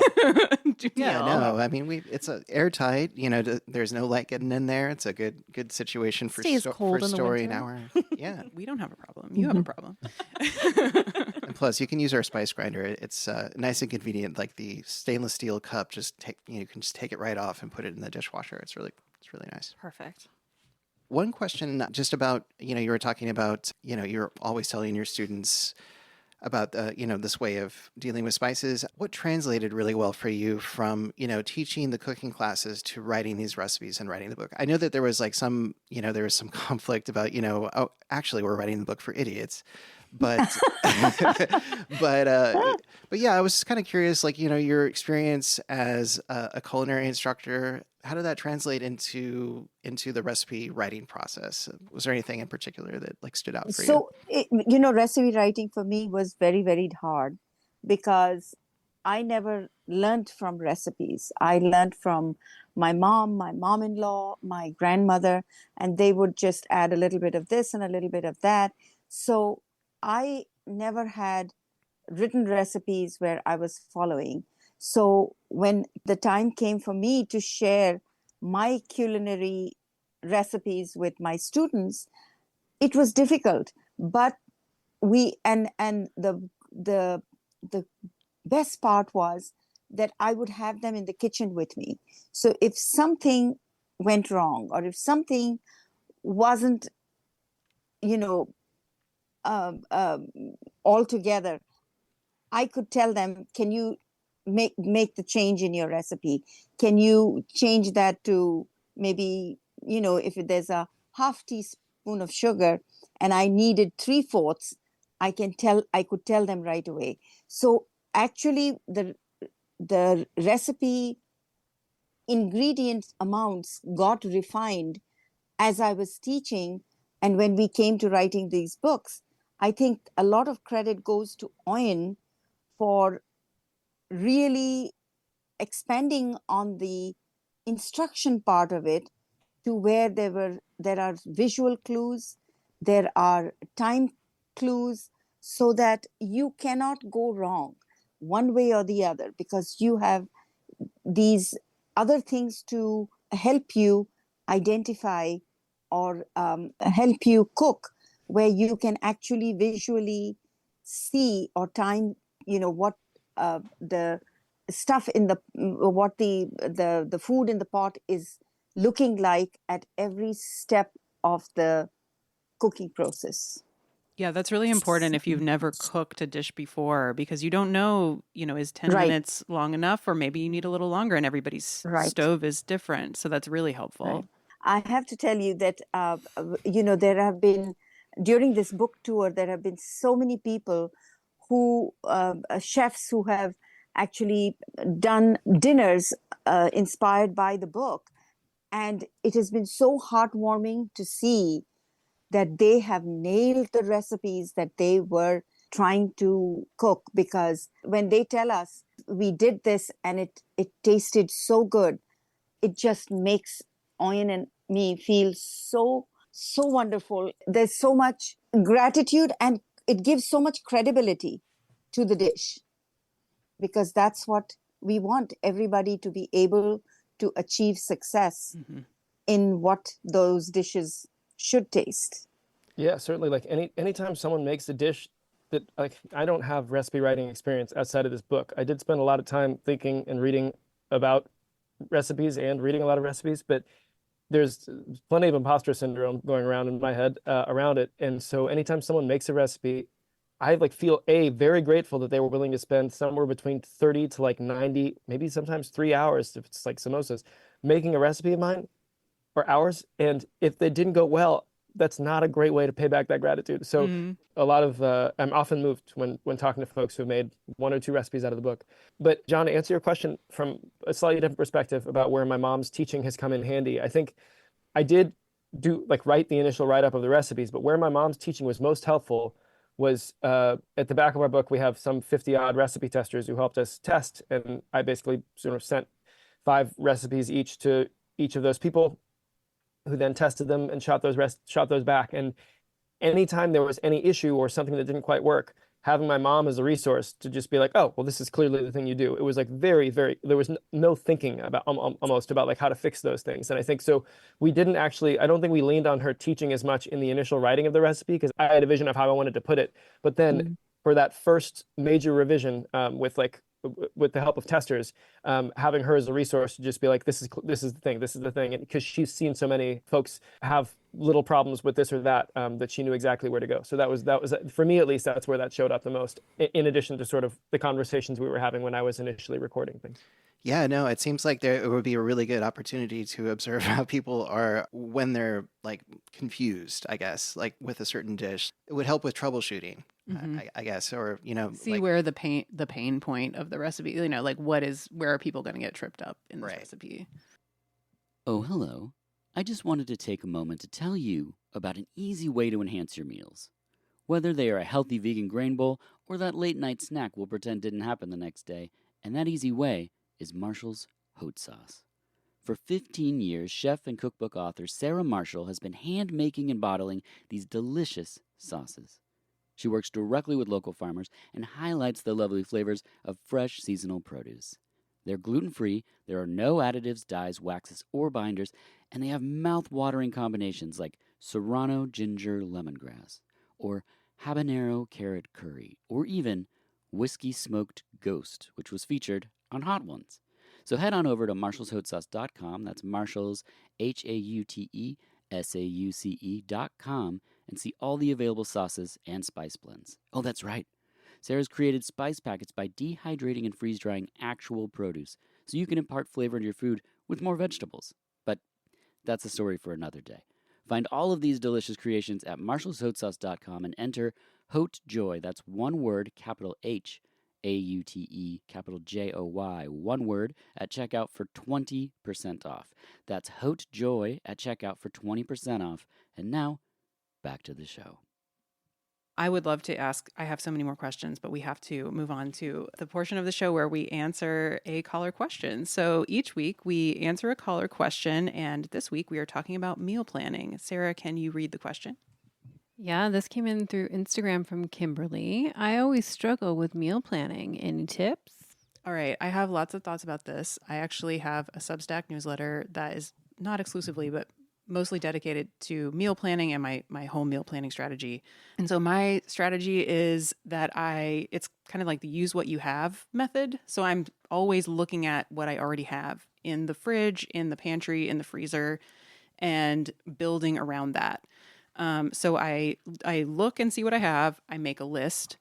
mean, it's airtight. There's no light getting in there. It's a good situation for storing our. Yeah, we don't have a problem. You have a problem. And plus, you can use our spice grinder. It's nice and convenient. Like the stainless steel cup, you can just take it right off and put it in the dishwasher. It's really nice. Perfect. One question just about, you were talking about, you're always telling your students about, this way of dealing with spices. What translated really well for you from, teaching the cooking classes to writing these recipes and writing the book? I know that there was some conflict about, actually we're writing the book for idiots. But, but yeah, I was just kind of curious, your experience as a culinary instructor, how did that translate into the recipe writing process? Was there anything in particular that stood out for you? So, recipe writing for me was very, very hard because I never learned from recipes. I learned from my mom, my mom-in-law, my grandmother, and they would just add a little bit of this and a little bit of that. So I never had written recipes where I was following. So when the time came for me to share my culinary recipes with my students, it was difficult. But the best part was that I would have them in the kitchen with me. So if something went wrong or if something wasn't, altogether, I could tell them, can you make the change in your recipe? Can you change that to maybe, if there's a half teaspoon of sugar and I needed 3/4, I could tell them right away. So actually the recipe ingredient amounts got refined as I was teaching. And when we came to writing these books, I think a lot of credit goes to Auyon for really expanding on the instruction part of it to where there are visual clues, there are time clues, so that you cannot go wrong one way or the other, because you have these other things to help you identify or help you cook, where you can actually visually see or time, what the stuff in the what the food in the pot is looking like at every step of the cooking process. Yeah, that's really important if you've never cooked a dish before, because you don't know, is 10 Right. minutes long enough, or maybe you need a little longer, and everybody's Right. stove is different. So that's really helpful. Right. I have to tell you that, there have been, during this book tour, there have been so many people who, chefs who have actually done dinners inspired by the book. And it has been so heartwarming to see that they have nailed the recipes that they were trying to cook, because when they tell us we did this and it tasted so good, it just makes Auyon and me feel so wonderful. There's so much gratitude, and it gives so much credibility to the dish, because that's what we want everybody to be able to achieve success in what those dishes should taste. Yeah, certainly. Like anytime someone makes a dish that, like, I don't have recipe writing experience outside of this book. I did spend a lot of time thinking and reading about recipes and reading a lot of recipes, but there's plenty of imposter syndrome going around in my head around it. And so anytime someone makes a recipe, I feel very grateful that they were willing to spend somewhere between 30 to like 90, maybe sometimes 3 hours, if it's like samosas, making a recipe of mine, or hours. And if they didn't go well, that's not a great way to pay back that gratitude. So a lot of I'm often moved when talking to folks who have made one or two recipes out of the book. But John, to answer your question from a slightly different perspective about where my mom's teaching has come in handy, I think I did write the initial write-up of the recipes, but where my mom's teaching was most helpful was at the back of our book. We have some 50 odd recipe testers who helped us test, and I basically sort of sent 5 recipes each to each of those people, who then tested them and shot those back. And anytime there was any issue or something that didn't quite work, having my mom as a resource to just be like, oh, well, this is clearly the thing you do. It was like very, very, there was no thinking about almost about like how to fix those things. And I think so we didn't actually, I don't think we leaned on her teaching as much in the initial writing of the recipe, because I had a vision of how I wanted to put it. But then for that first major revision, with the help of testers, having her as a resource to just be like, this is the thing, and because she's seen so many folks have little problems with this or that, that she knew exactly where to go. So that was for me, at least, that's where that showed up the most, in addition to sort of the conversations we were having when I was initially recording things. Yeah, no, it seems like there would be a really good opportunity to observe how people are when they're like confused, I guess, like with a certain dish. It would help with troubleshooting, I guess, or, see like, where the pain point of the recipe, like where are people going to get tripped up in this recipe? Oh, hello. I just wanted to take a moment to tell you about an easy way to enhance your meals. Whether they are a healthy vegan grain bowl or that late night snack we'll pretend didn't happen the next day, and that easy way is Marshall's Hot Sauce. For 15 years, chef and cookbook author Sarah Marshall has been hand-making and bottling these delicious sauces. She works directly with local farmers and highlights the lovely flavors of fresh seasonal produce. They're gluten-free, there are no additives, dyes, waxes, or binders, and they have mouth-watering combinations like serrano ginger lemongrass, or habanero carrot curry, or even whiskey smoked ghost, which was featured on Hot Ones. So head on over to marshallshotsauce.com, that's Marshall's HAUTESAUCE.com, and see all the available sauces and spice blends. Oh, that's right. Sarah's created spice packets by dehydrating and freeze-drying actual produce, so you can impart flavor into your food with more vegetables. But that's a story for another day. Find all of these delicious creations at marshallshotsauce.com and enter HOTJOY, that's one word, capital H, AUTE, capital JOY, one word, at checkout for 20% off. That's HOTJOY at checkout for 20% off. And now, back to the show. I would love to ask. I have so many more questions, but we have to move on to the portion of the show where we answer a caller question. So each week we answer a caller question, and this week we are talking about meal planning. Sarah, can you read the question? Yeah, this came in through Instagram from Kimberly. I always struggle with meal planning. Any tips? All right. I have lots of thoughts about this. I actually have a Substack newsletter that is not exclusively, but mostly dedicated to meal planning and my home meal planning strategy. And so my strategy is that it's kind of like the use what you have method. So I'm always looking at what I already have in the fridge, in the pantry, in the freezer, and building around that. So I look and see what I have. I make a list.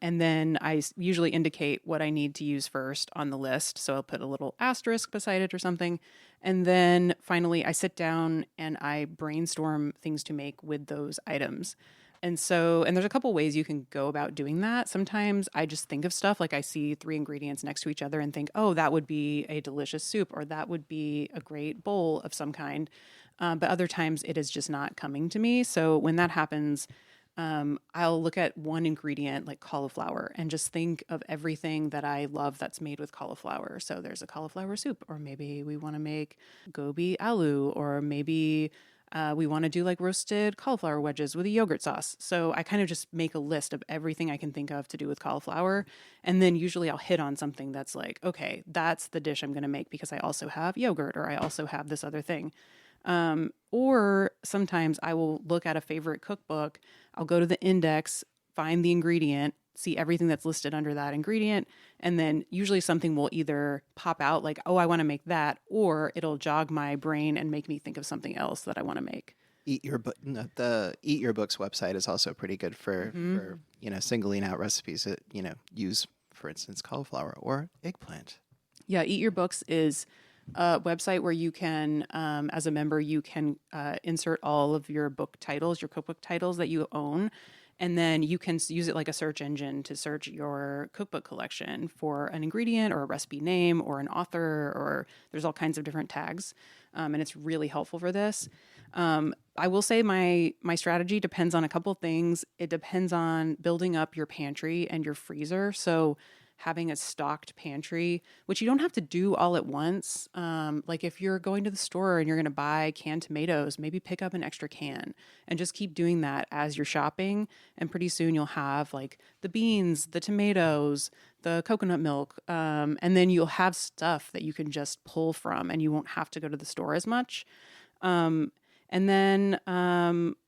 And then I usually indicate what I need to use first on the list. So I'll put a little asterisk beside it or something. And then finally, I sit down and I brainstorm things to make with those items. And there's a couple ways you can go about doing that. Sometimes I just think of stuff like I see 3 ingredients next to each other and think, oh, that would be a delicious soup, or that would be a great bowl of some kind. But other times it is just not coming to me. So when that happens, I'll look at one ingredient like cauliflower and just think of everything that I love that's made with cauliflower. So there's a cauliflower soup, or maybe we want to make gobi aloo, or maybe we want to do like roasted cauliflower wedges with a yogurt sauce. So I kind of just make a list of everything I can think of to do with cauliflower. And then usually I'll hit on something that's like, okay, that's the dish I'm going to make because I also have yogurt, or I also have this other thing. Or sometimes I will look at a favorite cookbook. I'll go to the index, find the ingredient, see everything that's listed under that ingredient. And then usually something will either pop out like, oh, I want to make that, or it'll jog my brain and make me think of something else that I want to make. The Eat Your Books website is also pretty good for singling out recipes that, use, for instance, cauliflower or eggplant. Yeah, Eat Your Books is a website where you can, as a member, you can insert all of your book titles, your cookbook titles that you own, and then you can use it like a search engine to search your cookbook collection for an ingredient or a recipe name or an author, or there's all kinds of different tags, and it's really helpful for this. I will say my strategy depends on a couple things. It depends on building up your pantry and your freezer. So having a stocked pantry, which you don't have to do all at once. Like if you're going to the store and you're going to buy canned tomatoes, maybe pick up an extra can and just keep doing that as you're shopping. And pretty soon you'll have like the beans, the tomatoes, the coconut milk, and then you'll have stuff that you can just pull from and you won't have to go to the store as much. And then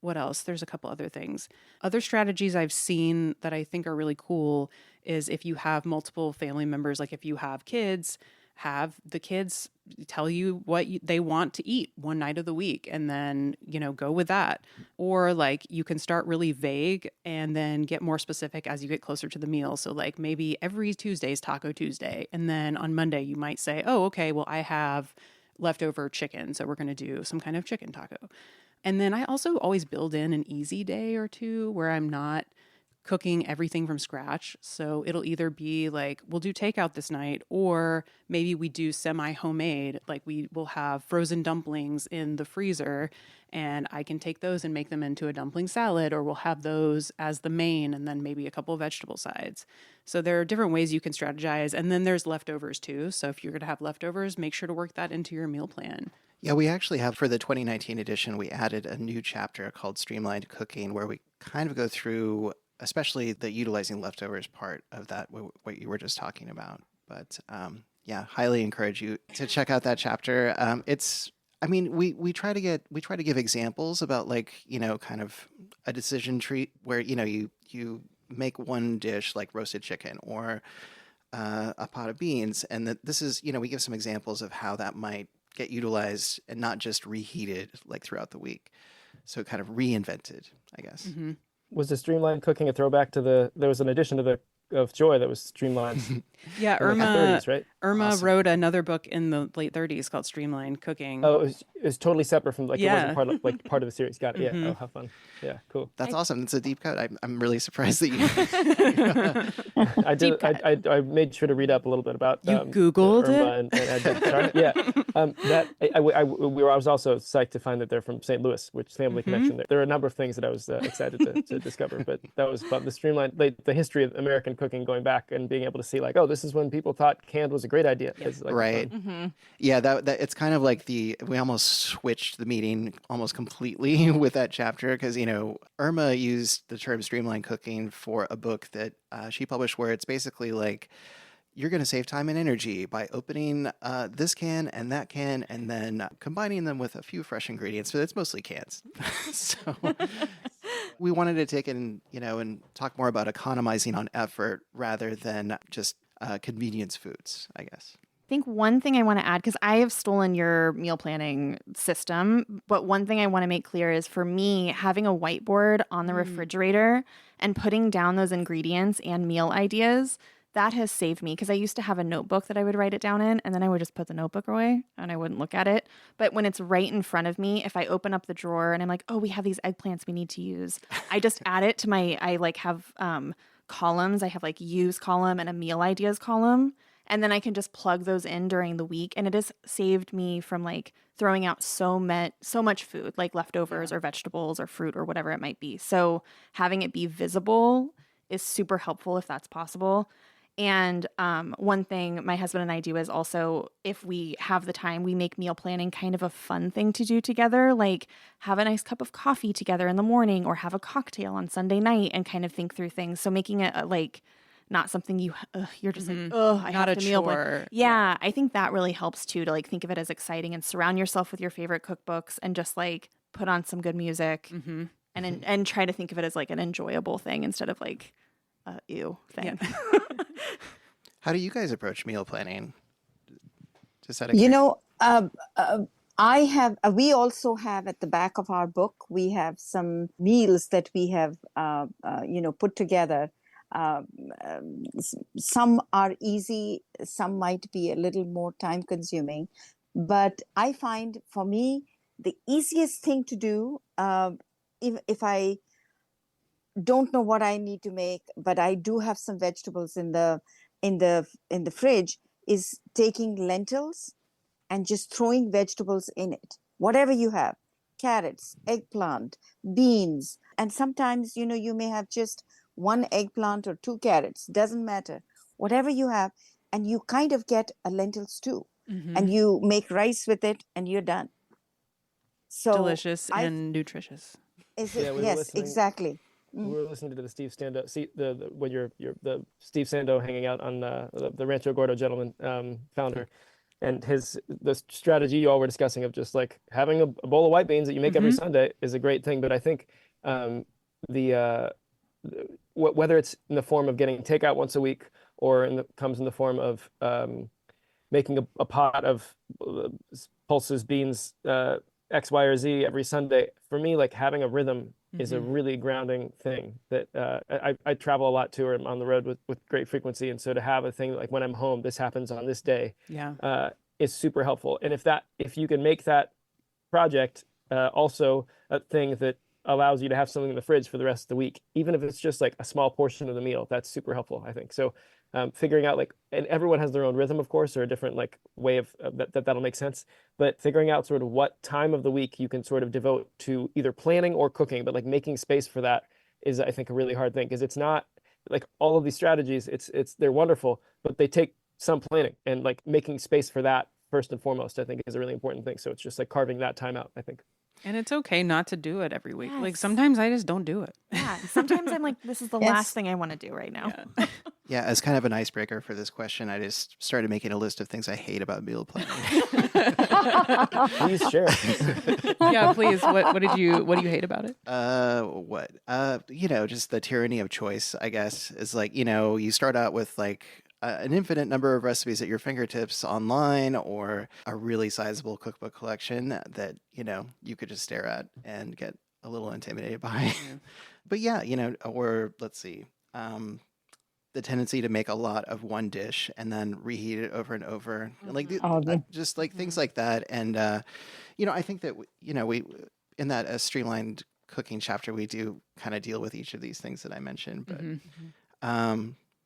what else? There's a couple other things. Other strategies I've seen that I think are really cool is if you have multiple family members, like if you have kids, have the kids tell you what they want to eat one night of the week and then, go with that. Or like you can start really vague and then get more specific as you get closer to the meal. So like maybe every Tuesday is Taco Tuesday. And then on Monday you might say, oh, okay, well I have leftover chicken, so we're going to do some kind of chicken taco. And then I also always build in an easy day or two where I'm not cooking everything from scratch. So it'll either be like, we'll do takeout this night, or maybe we do semi-homemade, like we will have frozen dumplings in the freezer and I can take those and make them into a dumpling salad, or we'll have those as the main and then maybe a couple of vegetable sides. So there are different ways you can strategize. And then there's leftovers too. So if you're going to have leftovers, make sure to work that into your meal plan. Yeah, we actually have, for the 2019 edition, we added a new chapter called Streamlined Cooking, where we kind of go through, especially the utilizing leftovers part of that, what you were just talking about. But highly encourage you to check out that chapter. We try to give examples about kind of a decision tree where, you make one dish like roasted chicken or a pot of beans. And that this is, we give some examples of how that might get utilized and not just reheated like throughout the week. So kind of reinvented, I guess. Mm-hmm. Was the streamlined cooking a throwback to there was an addition to the of joy that was streamlined. Yeah, in like the 30s, right? Irma wrote another book in the late 30s called Streamlined Cooking. Oh, it was totally separate from like it Yeah. wasn't part of the series. Got it. Yeah. Oh, how fun. Yeah, cool. That's awesome. It's a deep cut. I'm really surprised that you. I did. I made sure to read up a little bit about. You Googled Irma it? and I did, sorry? Yeah. I was also psyched to find that they're from St. Louis, which family connection there. There are a number of things that I was excited to discover, but that was fun. The streamlined, the history of American cooking going back and being able to see like, oh, this is when people thought canned was a great idea. It's like Right. Yeah, that it's kind of like we almost switched the meeting almost completely with that chapter because, Irma used the term streamlined cooking for a book that she published where it's basically like, you're going to save time and energy by opening this can and that can and then combining them with a few fresh ingredients. But it's mostly cans. So we wanted to take it and talk more about economizing on effort rather than just convenience foods, I guess. I think one thing I want to add, because I have stolen your meal planning system, but one thing I want to make clear is for me, having a whiteboard on the refrigerator and putting down those ingredients and meal ideas, that has saved me because I used to have a notebook that I would write it down in and then I would just put the notebook away and I wouldn't look at it. But when it's right in front of me, if I open up the drawer and I'm like, oh, we have these eggplants we need to use, I just add it to I have columns. I have like use column and a meal ideas column. And then I can just plug those in during the week. And it has saved me from like throwing out so much food, like leftovers or vegetables or fruit or whatever it might be. So having it be visible is super helpful if that's possible. And one thing my husband and I do is also, if we have the time, we make meal planning kind of a fun thing to do together, like have a nice cup of coffee together in the morning or have a cocktail on Sunday night and kind of think through things. So making it like not something you're just like, oh, I Not have a to meal chore. plan. Yeah, I think that really helps too, to like think of it as exciting and surround yourself with your favorite cookbooks and just like put on some good music and try to think of it as like an enjoyable thing instead of like ew thing. Yeah. How do you guys approach meal planning? Just out of we also have at the back of our book, we have some meals that we have, put together. Some are easy, some might be a little more time consuming, but I find for me, the easiest thing to do, if I don't know what I need to make, but I do have some vegetables in the fridge, is taking lentils and just throwing vegetables in it. Whatever you have, carrots, eggplant, beans, and sometimes, you may have just one eggplant or two carrots, doesn't matter. Whatever you have, and you kind of get a lentil stew and you make rice with it and you're done. So delicious and nutritious. Is it? Yeah, we were Yes, listening- exactly. We were listening to the Steve Sando, when the Steve Sando hanging out on the Rancho Gordo gentleman founder, and the strategy you all were discussing of just like having a bowl of white beans that you make every Sunday is a great thing. But I think whether it's in the form of getting takeout once a week or comes in the form of making a pot of pulses, beans, X, Y, or Z every Sunday, for me, like having a rhythm is a really grounding thing that I travel a lot too, or I'm on the road with great frequency. And so to have a thing like when I'm home, this happens on this day, is super helpful. And if you can make that project also a thing that allows you to have something in the fridge for the rest of the week, even if it's just like a small portion of the meal, that's super helpful, I think. So figuring out and everyone has their own rhythm, of course, or a different like way of that'll make sense. But figuring out sort of what time of the week you can sort of devote to either planning or cooking, but like making space for that is, I think, a really hard thing, because it's not like all of these strategies, they're wonderful, but they take some planning, and like making space for that first and foremost, I think, is a really important thing. So it's just like carving that time out, I think. And it's okay not to do it every week. Yes. Like sometimes I just don't do it. Yeah, sometimes I'm like, this is the last thing I want to do right now. Yeah, as kind of an icebreaker for this question, I just started making a list of things I hate about meal planning. Please share. Yeah, please. What do you hate about it? Just the tyranny of choice, I guess, is like, you start out with like an infinite number of recipes at your fingertips online, or a really sizable cookbook collection that, you could just stare at and get a little intimidated by. But yeah, or let's see. the tendency to make a lot of one dish and then reheat it over and over, and like just like things like that. And I think that we in that streamlined cooking chapter we do kind of deal with each of these things that I mentioned,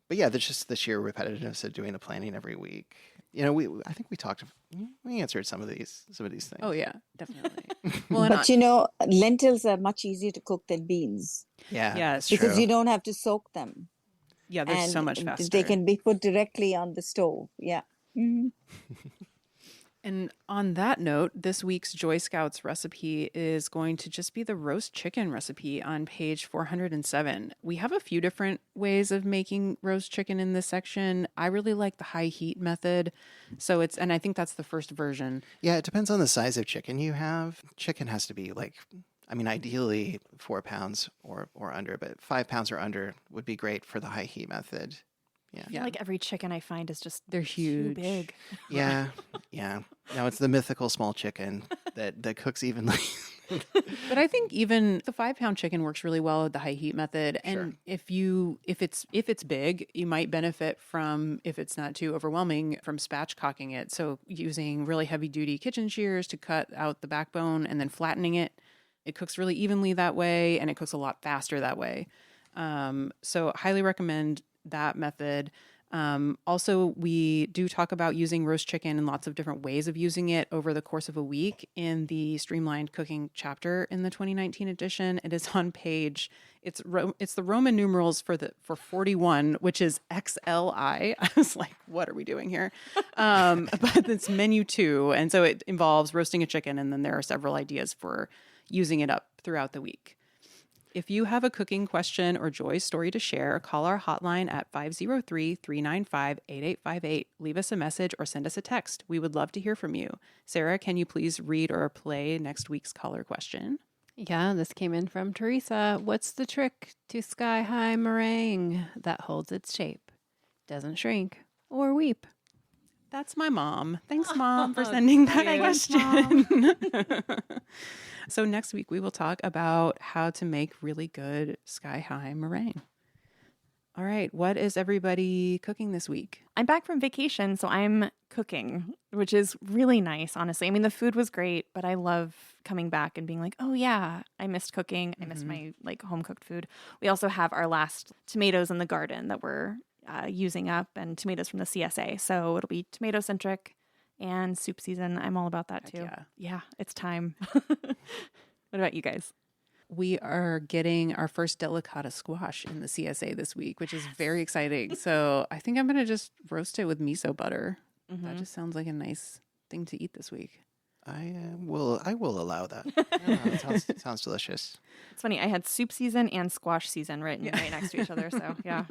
but yeah, there's just the sheer repetitiveness of doing the planning every week. I think we answered some of these things. Oh yeah, definitely. But lentils are much easier to cook than beans. Yeah, that's because true. you don't have to soak them. Yeah, they're so much faster. They can be put directly on the stove. Yeah. Mm-hmm. And on that note, this week's Joy Scouts recipe is going to just be the roast chicken recipe on page 407. We have a few different ways of making roast chicken in this section. I really like the high heat method. And I think that's the first version. Yeah, it depends on the size of chicken you have. Chicken has to be ideally 4 pounds or under, but 5 pounds or under would be great for the high heat method. Yeah. I feel like every chicken I find is just they're huge. too big. Yeah. No, it's the mythical small chicken that cooks evenly. But I think even the 5-pound chicken works really well with the high heat method. And Sure. if it's big, you might benefit from, if it's not too overwhelming, from spatchcocking it. So using really heavy duty kitchen shears to cut out the backbone and then flattening it. It cooks really evenly that way, and it cooks a lot faster that way. So highly recommend that method. Also, we do talk about using roast chicken and lots of different ways of using it over the course of a week in the streamlined cooking chapter in the 2019 edition. It is on page, it's the Roman numerals for 41, which is XLI. I was like, what are we doing here? But it's menu 2. And so it involves roasting a chicken, and then there are several ideas for using it up throughout the week. If you have a cooking question or joy story to share, call our hotline at 503-395-8858. Leave us a message or send us a text. We would love to hear from you. Sarah, can you please read or play next week's caller question? Yeah, this came in from Teresa. What's the trick to sky-high meringue that holds its shape, doesn't shrink or weep? That's my mom. Thanks, Mom, for sending that question. So next week, we will talk about how to make really good sky-high meringue. All right. What is everybody cooking this week? I'm back from vacation, so I'm cooking, which is really nice, honestly. I mean, the food was great, but I love coming back and being like, oh yeah, I missed cooking. I missed my home cooked food. We also have our last tomatoes in the garden that we're using up, and tomatoes from the CSA. So it'll be tomato centric and soup season. I'm all about that too. Yeah, it's time. What about you guys? We are getting our first delicata squash in the CSA this week, which is very exciting. So I think I'm going to just roast it with miso butter. That just sounds like a nice thing to eat this week. I will allow that. It sounds delicious. It's funny. I had soup season and squash season right next to each other. So yeah.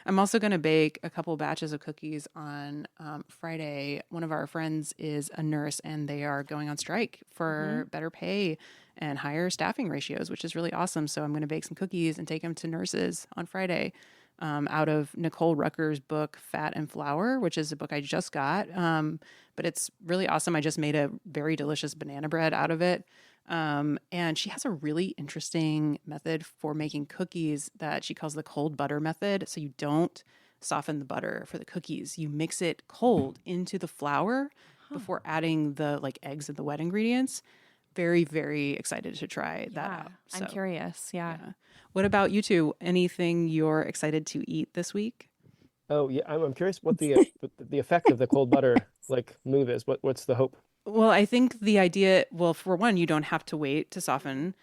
I'm also going to bake a couple batches of cookies on Friday. One of our friends is a nurse, and they are going on strike for better pay and higher staffing ratios, which is really awesome. So I'm going to bake some cookies and take them to nurses on Friday out of Nicole Rucker's book, Fat and Flour, which is a book I just got. But it's really awesome. I just made a very delicious banana bread out of it. And she has a really interesting method for making cookies that she calls the cold butter method. So you don't soften the butter for the cookies. You mix it cold into the flour before adding the eggs and the wet ingredients. Very, very excited to try that out. I'm curious. Yeah. What about you two? Anything you're excited to eat this week? Oh yeah, I'm curious what the effect of the cold butter move is. What's the hope? Well, I think the idea, for one, you don't have to wait to soften.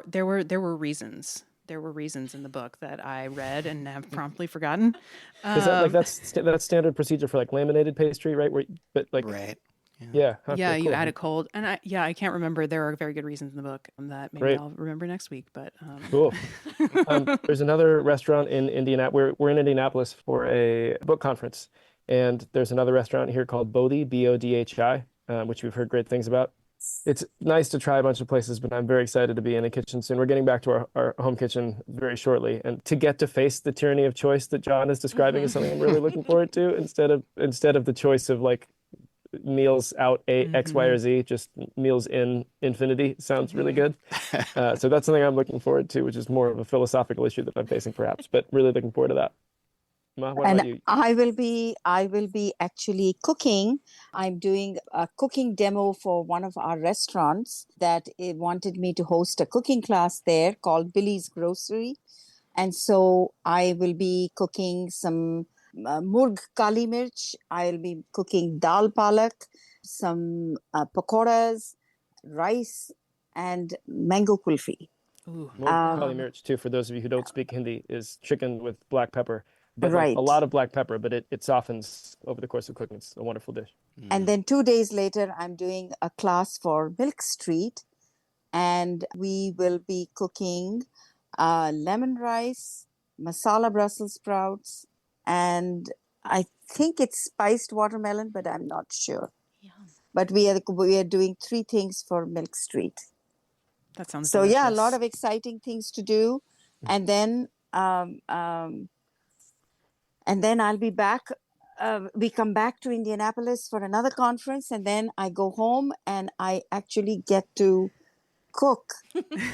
There were reasons. There were reasons in the book that I read and have promptly forgotten. Is that that's standard procedure for laminated pastry, right? Right. Yeah. Yeah, cool. you add it cold. And I can't remember. There are very good reasons in the book that maybe I'll remember next week. But Cool. There's another restaurant in Indianapolis. We're in Indianapolis for a book conference. And there's another restaurant here called Bodhi, Bodhi, which we've heard great things about. It's nice to try a bunch of places, but I'm very excited to be in a kitchen soon. We're getting back to our home kitchen very shortly. And to get to face the tyranny of choice that John is describing is something I'm really looking forward to, instead of the choice of meals out X, Y, or Z, just meals in infinity. Sounds really good. So that's something I'm looking forward to, which is more of a philosophical issue that I'm facing perhaps, but really looking forward to that. Ma, what about And you? I will be actually cooking. I'm doing a cooking demo for one of our restaurants that wanted me to host a cooking class there called Billy's Grocery. And so I will be cooking some murg kali mirch. I'll be cooking dal palak, some pakoras, rice, and mango kulfi. Ooh. Kali mirch, too, for those of you who don't speak Hindi, is chicken with black pepper. But like a Right. lot of black pepper, but it softens over the course of cooking. It's a wonderful dish. And then 2 days later, I'm doing a class for Milk Street, and we will be cooking lemon rice, masala Brussels sprouts, and I think it's spiced watermelon, but I'm not sure. But we are doing 3 things for Milk Street. That sounds So delicious. yeah, a lot of exciting things to do, and then I'll be back. We come back to Indianapolis for another conference, and then I go home and I actually get to cook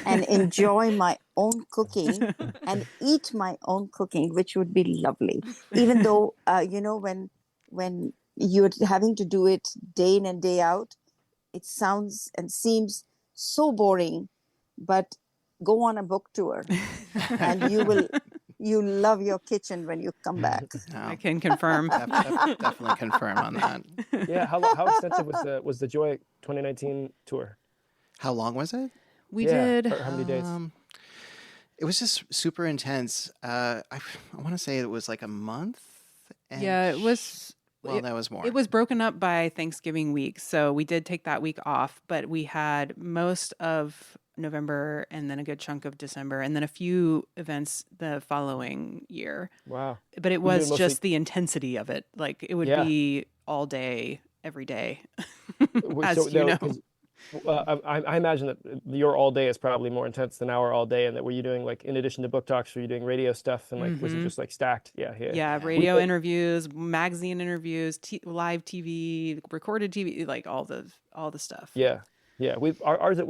and enjoy my own cooking and eat my own cooking, which would be lovely. Even though, when you're having to do it day in and day out, it sounds and seems so boring, but go on a book tour and you love your kitchen when you come back. No, I can confirm. definitely confirm on that. Yeah, how extensive was the Joy 2019 tour? How long was it? We Yeah, did. or how many days? It was just super intense. I want to say it was like a month. Yeah, it was. Well, that was more. It was broken up by Thanksgiving week. So we did take that week off, but we had most of November and then a good chunk of December and then a few events the following year. Wow. But it We did was mostly- just the intensity of it. Like it would Yeah. be all day, every day, as So, you no, know. 'cause, I imagine that your all day is probably more intense than our all day, and that were you doing like in addition to book talks, were you doing radio stuff and like was it just like stacked? Yeah. Yeah, radio interviews, magazine interviews, live TV, recorded TV, like all the stuff. Yeah. We've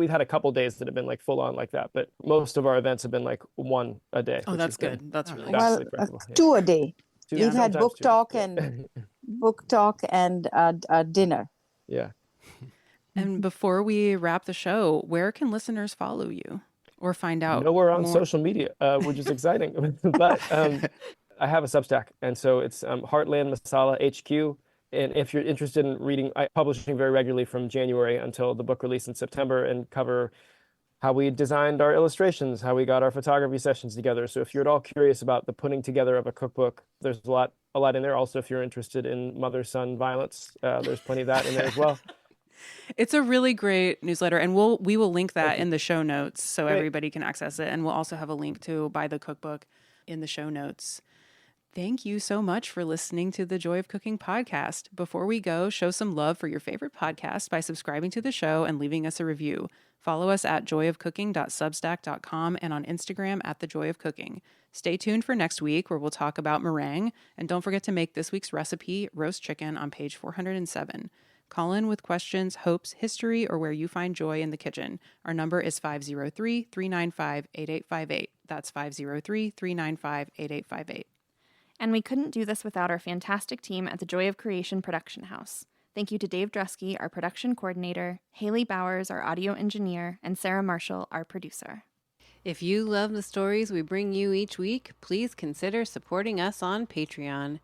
had a couple days that have been like full on like that, but most of our events have been like one a day. Oh, which that's has been good. That's really vastly Well, preferable. Yeah. 2 a day. Two- We've had sometimes book two. talk Yeah. and dinner. Yeah. And before we wrap the show, where can listeners follow you or find out? Nowhere on more? social media, which is exciting. But I have a Substack, and so it's Heartland Masala HQ. And if you're interested in reading, I'm publishing very regularly from January until the book release in September, and cover how we designed our illustrations, how we got our photography sessions together. So if you're at all curious about the putting together of a cookbook, there's a lot in there. Also, if you're interested in mother-son violence, there's plenty of that in there as well. It's a really great newsletter, and we will link that in the show notes so Great. everybody can access it. And we'll also have a link to buy the cookbook in the show notes. Thank you so much for listening to the Joy of Cooking podcast. Before we go, show some love for your favorite podcast by subscribing to the show and leaving us a review. Follow us at joyofcooking.substack.com and on Instagram at The Joy of Cooking. Stay tuned for next week where we'll talk about meringue. And don't forget to make this week's recipe, roast chicken, on page 407. Call in with questions, hopes, history, or where you find joy in the kitchen. Our number is 503-395-8858. That's 503-395-8858. And we couldn't do this without our fantastic team at the Joy of Creation Production House. Thank you to Dave Drusky, our production coordinator, Haley Bowers, our audio engineer, and Sarah Marshall, our producer. If you love the stories we bring you each week, please consider supporting us on Patreon.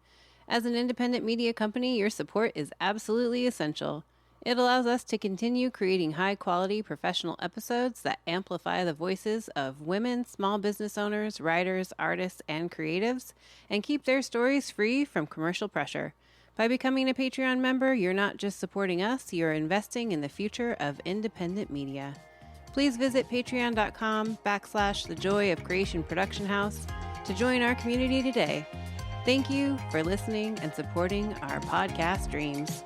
As an independent media company, your support is absolutely essential. It allows us to continue creating high-quality professional episodes that amplify the voices of women, small business owners, writers, artists, and creatives, and keep their stories free from commercial pressure. By becoming a Patreon member, you're not just supporting us, you're investing in the future of independent media. Please visit patreon.com/The Joy of Creation Production House to join our community today. Thank you for listening and supporting our podcast dreams.